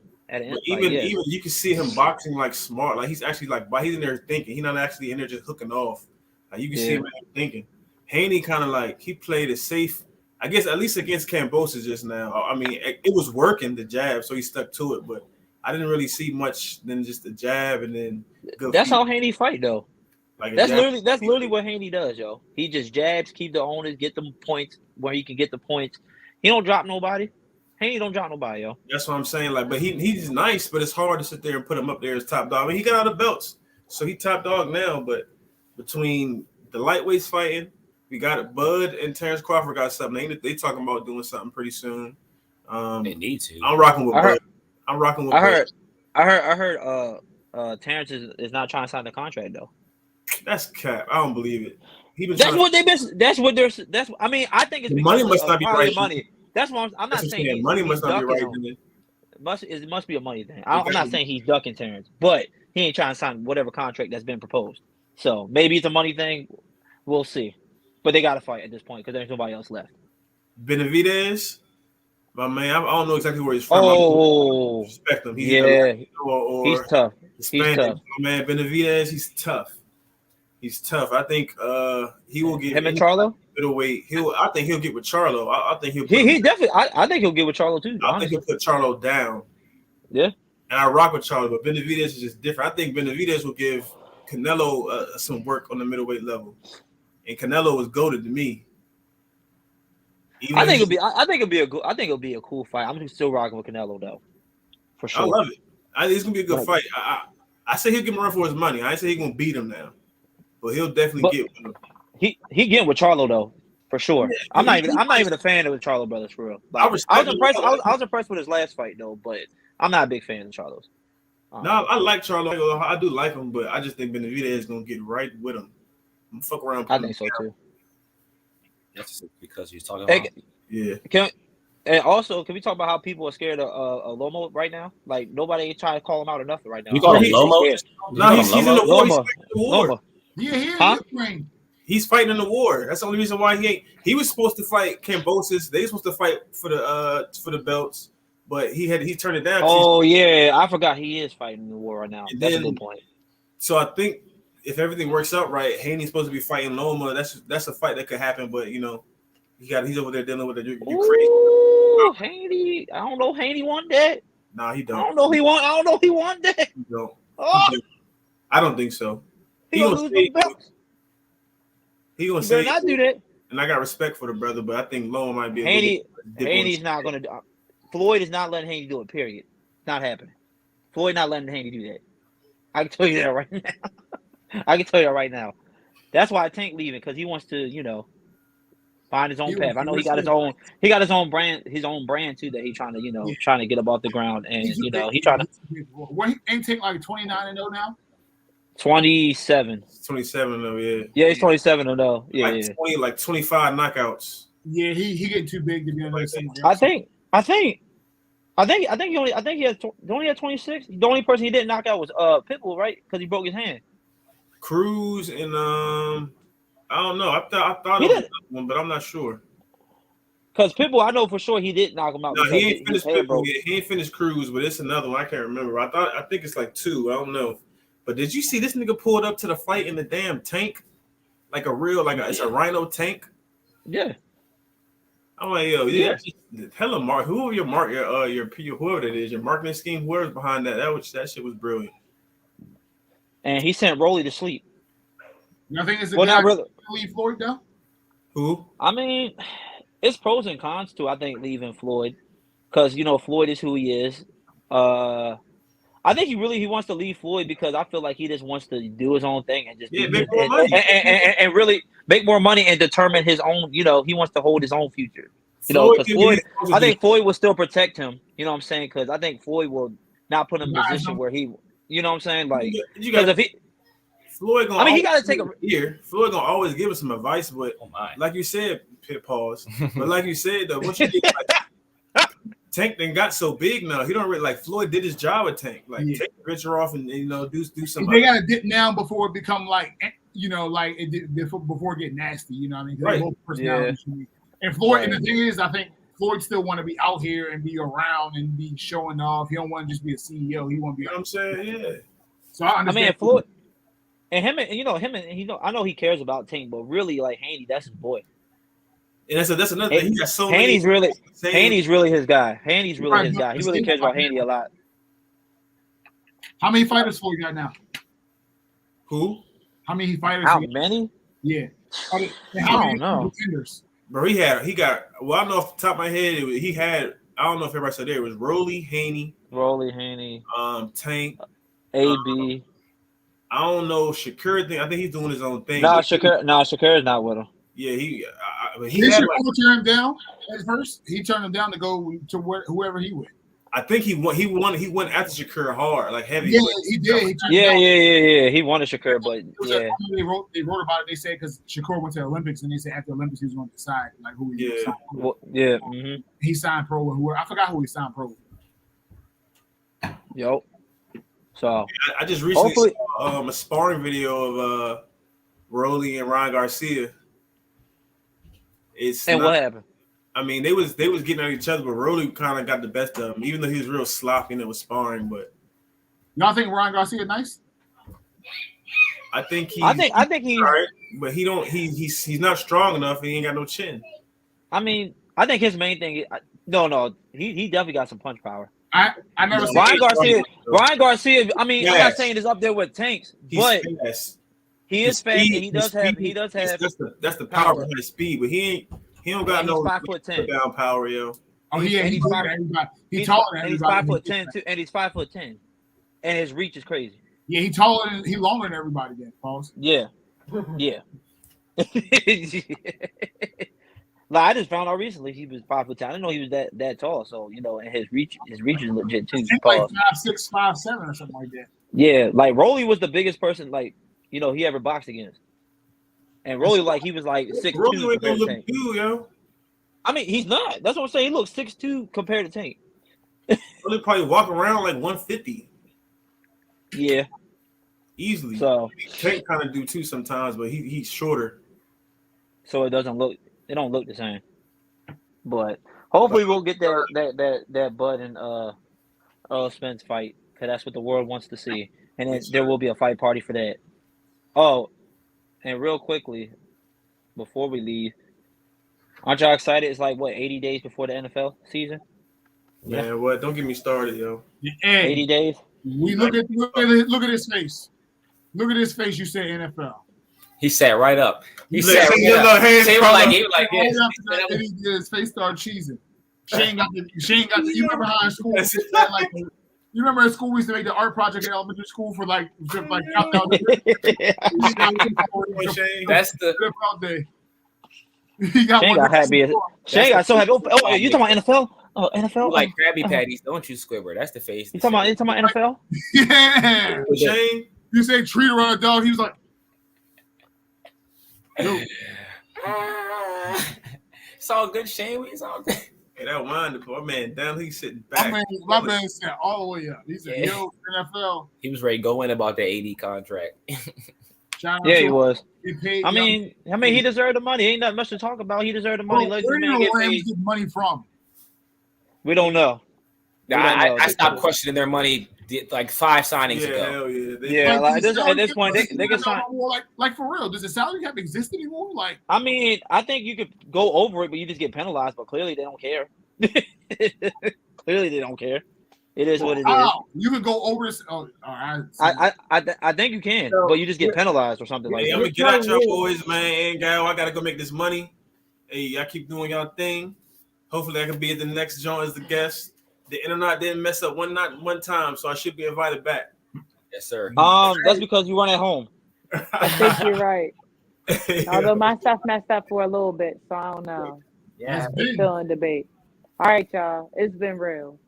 Speaker 6: Even you can see him boxing like smart, like he's actually like he's in there thinking. He's not actually in there just hooking off. Like you can see him thinking. Haney kind of like he played it safe, I guess, at least against Kambosos just now. I mean, it was working the jab, so he stuck to it. But I didn't really see much than just the jab and then.
Speaker 5: That's how Haney fight though. Like that's literally what Haney does, yo. He just jabs, keep the owners, get them points where he can get the points. He don't drop nobody. Haney don't drop nobody, yo.
Speaker 6: That's what I'm saying. Like, but he's nice, but it's hard to sit there and put him up there as top dog. I mean, he got all the belts, so he top dog now. But between the lightweights fighting, we got it. Bud and Terrence Crawford got something. They talking about doing something pretty soon.
Speaker 4: They need to.
Speaker 6: I'm rocking with Bud. I'm rocking with Bud.
Speaker 5: I heard. Terrence is not trying to sign the contract though.
Speaker 6: That's cap. I don't believe it. I mean, I think it's because money must not be right.
Speaker 5: Money. That's what I'm not saying.
Speaker 6: Money must not be right.
Speaker 5: It must be a money thing. I'm not saying he's ducking Terrence, but he ain't trying to sign whatever contract that's been proposed. So maybe it's a money thing. We'll see. But they got to fight at this point because there's nobody else left.
Speaker 6: Benavidez, my man, I don't know exactly where he's from.
Speaker 5: Oh,
Speaker 6: respect him.
Speaker 5: He's tough. He's tough.
Speaker 6: My man, Benavidez, he's tough. He's tough. I think he will get
Speaker 5: him and Charlo.
Speaker 6: Weight. I think he'll get with Charlo. I think he'll.
Speaker 5: He definitely. I think he'll get with Charlo too.
Speaker 6: I think he'll put Charlo down.
Speaker 5: Yeah.
Speaker 6: And I rock with Charlo, but Benavidez is just different. I think Benavidez will give Canelo some work on the middleweight level, and Canelo was goated to me.
Speaker 5: I think it'll be a cool fight. I'm still rocking with Canelo though, for sure.
Speaker 6: I love it. It's gonna be a good fight. I say he'll give him a run for his money. I ain't say he's gonna beat him now, but he'll definitely get with him.
Speaker 5: He getting with Charlo though, for sure. Yeah, I'm not even a fan of the Charlo brothers for real. Like, I was impressed with his last fight though, but I'm not a big fan of Charlo's.
Speaker 6: No, I like Charlo. I do like him, but I just think Benavidez is gonna get right with him. I'm fuck around.
Speaker 5: I think so too.
Speaker 4: That's because he's talking about.
Speaker 6: Yeah.
Speaker 5: And also, can we talk about how people are scared of Lomo right now? Like nobody ain't trying to call him out enough right now.
Speaker 4: You call him Lomo?
Speaker 6: No, he's in the war. He's fighting the war.
Speaker 3: Yeah,
Speaker 6: He's fighting in the war. That's the only reason why he ain't. He was supposed to fight Kambosos. They were supposed to fight for the belts, but he turned it down.
Speaker 5: Oh yeah, I forgot he is fighting in the war right now. That's a good point.
Speaker 6: So I think if everything works out right, Haney's supposed to be fighting Loma. That's a fight that could happen, but you know, he's over there dealing with the Ukraine.
Speaker 5: Ooh, Haney. I don't know. Haney want that.
Speaker 6: Nah, he don't.
Speaker 5: I don't know. He want that.
Speaker 6: He don't.
Speaker 5: Oh.
Speaker 6: I don't think so.
Speaker 5: He gonna lose the belts.
Speaker 6: He gonna say
Speaker 5: not do that.
Speaker 6: And I got respect for the brother, but I think Lowe might be.
Speaker 5: Haney's not gonna do. Floyd is not letting Haney do it. Period. It's not happening. Floyd not letting Haney do that. I can tell you that right now. I can tell you that right now. That's why Tank leaving, because he wants to, find his own path. I know he got his own. He got his own brand. His own brand too that he's trying to, trying to get up off the ground, and he trying to.
Speaker 3: What ain't Tank like 29-0 now?
Speaker 5: 27.
Speaker 6: 27 though, yeah.
Speaker 5: Yeah, he's 27 though. Yeah,
Speaker 6: like 20, like 25 knockouts.
Speaker 3: Yeah, he getting too big to be on that same.
Speaker 5: I think he only had 26. The only person he didn't knock out was Pitbull, right? Because he broke his hand.
Speaker 6: Cruz and I don't know. I thought it was one, but I'm not sure.
Speaker 5: Because Pitbull, I know for sure he did knock him out.
Speaker 6: No, he ain't finished Pitbull. He ain't finished Cruz, but it's another one. I can't remember. I think it's like 2. I don't know. But did you see this nigga pulled up to the fight in the damn tank? Like a real, it's a Rhino tank?
Speaker 5: Yeah.
Speaker 6: I'm like, yo, yeah. Hella Mark. Whoever your whoever that is, your marketing scheme, whoever's behind that, that shit was brilliant.
Speaker 5: And he sent Rolly to sleep.
Speaker 3: You think it's a
Speaker 5: not really.
Speaker 3: Leave Floyd though?
Speaker 6: Who?
Speaker 5: I mean, it's pros and cons to, I think, leaving Floyd. Because, Floyd is who he is. I think he wants to leave Floyd because I feel like he just wants to do his own thing and just
Speaker 6: make more money.
Speaker 5: And really make more money and determine his own. He wants to hold his own future. Floyd, I think Floyd will still protect him. You know what I'm saying? Because I think Floyd will not put him in a position where he. You know what I'm saying? Like, because if he.
Speaker 6: Floyd gonna.
Speaker 5: he got to take a
Speaker 6: year. Floyd gonna always give us some advice, but like you said, pause. But like you said, though, once you get Tank then got so big now, he don't really like Floyd did his job with Tank. Like take the picture off and do something.
Speaker 3: They gotta dip down before it become like it did before it get nasty. You know what I mean?
Speaker 6: Right.
Speaker 3: Both personalities. Yeah. And Floyd, and the thing is, I think Floyd still want to be out here and be around and be showing off. He don't want to just be a CEO. He want to be.
Speaker 6: You know what I'm saying, yeah.
Speaker 3: So I understand.
Speaker 5: I mean, Floyd, and him and I know he cares about Tank, but really, like Haney, that's his boy.
Speaker 6: And that's another thing. He got so many.
Speaker 5: Haney's really his guy. Haney's really his guy. He really cares about Haney a lot.
Speaker 3: How many fighters Floyd got now?
Speaker 6: Who?
Speaker 3: How many fighters?
Speaker 5: How many?
Speaker 3: Yeah.
Speaker 5: I don't know.
Speaker 3: Contenders?
Speaker 6: Bro, he got. Well, I know off the top of my head, he had. I don't know if everybody said there. It was Rolly, Haney, Tank,
Speaker 5: AB.
Speaker 6: I don't know Shakur thing. I think he's doing his own thing.
Speaker 5: Shakur is not with him.
Speaker 6: Yeah, he
Speaker 3: turn him down at first. He turned him down to go to whoever he went.
Speaker 6: I think he went after Shakur hard, like heavy.
Speaker 3: Yeah, he did.
Speaker 5: Yeah. He wanted Shakur, but yeah.
Speaker 3: They wrote about it. They said because Shakur went to the Olympics, and they said after the Olympics he was going to decide like who he would sign pro.
Speaker 5: Well, yeah. Mm-hmm.
Speaker 3: He signed pro with whoever. I forgot who he signed pro with.
Speaker 5: Yep. So
Speaker 6: I just recently saw a sparring video of Rolly and Ryan Garcia.
Speaker 5: What happened?
Speaker 6: I mean, they was getting at each other, but Rolly kind of got the best of him, even though he was real sloppy and it was sparring. But
Speaker 3: y'all think Ryan Garcia nice?
Speaker 6: I think he's
Speaker 5: right,
Speaker 6: but he's not strong enough. He ain't got no chin.
Speaker 5: I mean, I think his main thing. He definitely got some punch power.
Speaker 3: I never seen
Speaker 5: Ryan Garcia. I mean, I'm not saying it's up there with Tanks, but he is fast. And he does have.
Speaker 6: That's the power behind his speed, but he don't got no
Speaker 5: 5'10"
Speaker 6: down power, yo.
Speaker 3: Oh yeah, he's taller than everybody.
Speaker 5: He's 5'10" too, and he's 5'10", and his reach is crazy.
Speaker 3: Yeah, he longer than everybody. Then, Pauls.
Speaker 5: Yeah. Like I just found out recently he was 5'10". I didn't know he was that tall. So and his reach is legit too.
Speaker 3: Like 5'6", 5'7", or something like that.
Speaker 5: Yeah, like Rolly was the biggest person he ever boxed against, and Rolly he was 6'2".
Speaker 6: Rolly ain't gonna look you, yo.
Speaker 5: I mean, he's not. That's what I'm saying. He looks 6'2" compared to Tank.
Speaker 6: Rolly probably walk around like 150.
Speaker 5: Yeah,
Speaker 6: easily.
Speaker 5: So
Speaker 6: Tank kind of do too sometimes, but he's shorter,
Speaker 5: so it don't look the same. But hopefully we'll get that Bud and Earl Spence fight, because that's what the world wants to see, and then there will be a fight party for that. Oh, and real quickly before we leave, aren't y'all excited? It's 80 days before the NFL season?
Speaker 6: Man, yeah. What? Don't get me started, yo.
Speaker 3: Hey,
Speaker 5: 80 days.
Speaker 3: We look at his face. Look at his face. You say NFL.
Speaker 4: He sat right up. He
Speaker 6: Look,
Speaker 4: sat
Speaker 6: your
Speaker 4: right
Speaker 6: little
Speaker 4: up.
Speaker 6: hands
Speaker 4: Shane was like, he was like this.
Speaker 3: And he did his face started cheesing. Shane got the. You remember how in school? Like, you remember in school we used to make the art project in elementary school for like countdown.
Speaker 4: That's the
Speaker 3: day.
Speaker 5: He got Shane got happy. Shane got so happy. Oh, you talking about NFL? Oh, NFL.
Speaker 4: You like Krabby Patties, don't you, Squidward? That's the face.
Speaker 5: You talking about NFL?
Speaker 3: Yeah. Shane, you say treat her on a dog. He was like,
Speaker 4: no. It's all good, Shane. It's all good.
Speaker 6: Hey, that wine, the poor man down. He's sitting back.
Speaker 3: My man said all the way up. He said, "Yo, NFL."
Speaker 4: He was ready to go in about that AD contract.
Speaker 5: Yeah, he was. I mean, he deserved the money. Ain't nothing much to talk about. He deserved the money.
Speaker 3: Where do the Rams get money from?
Speaker 5: We don't know.
Speaker 4: I stopped questioning their money like 5 signings ago.
Speaker 6: Hell
Speaker 5: yeah. Like at this point, they can sign.
Speaker 3: Like for real, does the salary cap exist anymore? Like,
Speaker 5: I mean, I think you could go over it, but you just get penalized. But clearly, they don't care. Clearly, they don't care. It is what it is.
Speaker 3: You can go over this. Oh, all right.
Speaker 5: I think you can, but you just get penalized or something like that.
Speaker 6: I'm gonna get out y'all boys, man. And gal, I gotta go make this money. Hey, y'all keep doing y'all thing. Hopefully, I can be at the next joint as the guest. The internet didn't mess up one time, so I should be invited back.
Speaker 4: Yes, sir.
Speaker 5: That's because you weren't at home.
Speaker 2: I think you're right. Although my stuff messed up for a little bit, so I don't know.
Speaker 1: Yeah,
Speaker 2: it's still in debate. All right, y'all. It's been real.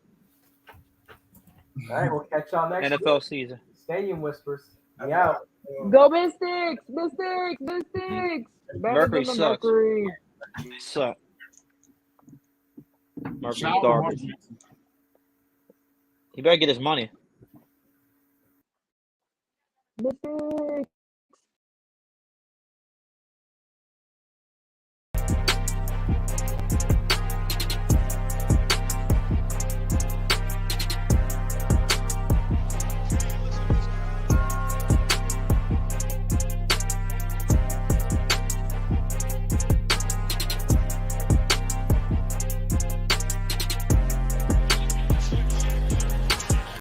Speaker 1: All right, we'll catch y'all next
Speaker 5: NFL
Speaker 1: week.
Speaker 5: season.
Speaker 1: Stadium Whispers. We out.
Speaker 2: Go Mystics! Mystics!
Speaker 5: Mercury sucks.
Speaker 2: Mercury.
Speaker 5: Suck. Mercury's garbage. He better get his money.
Speaker 2: Mystics!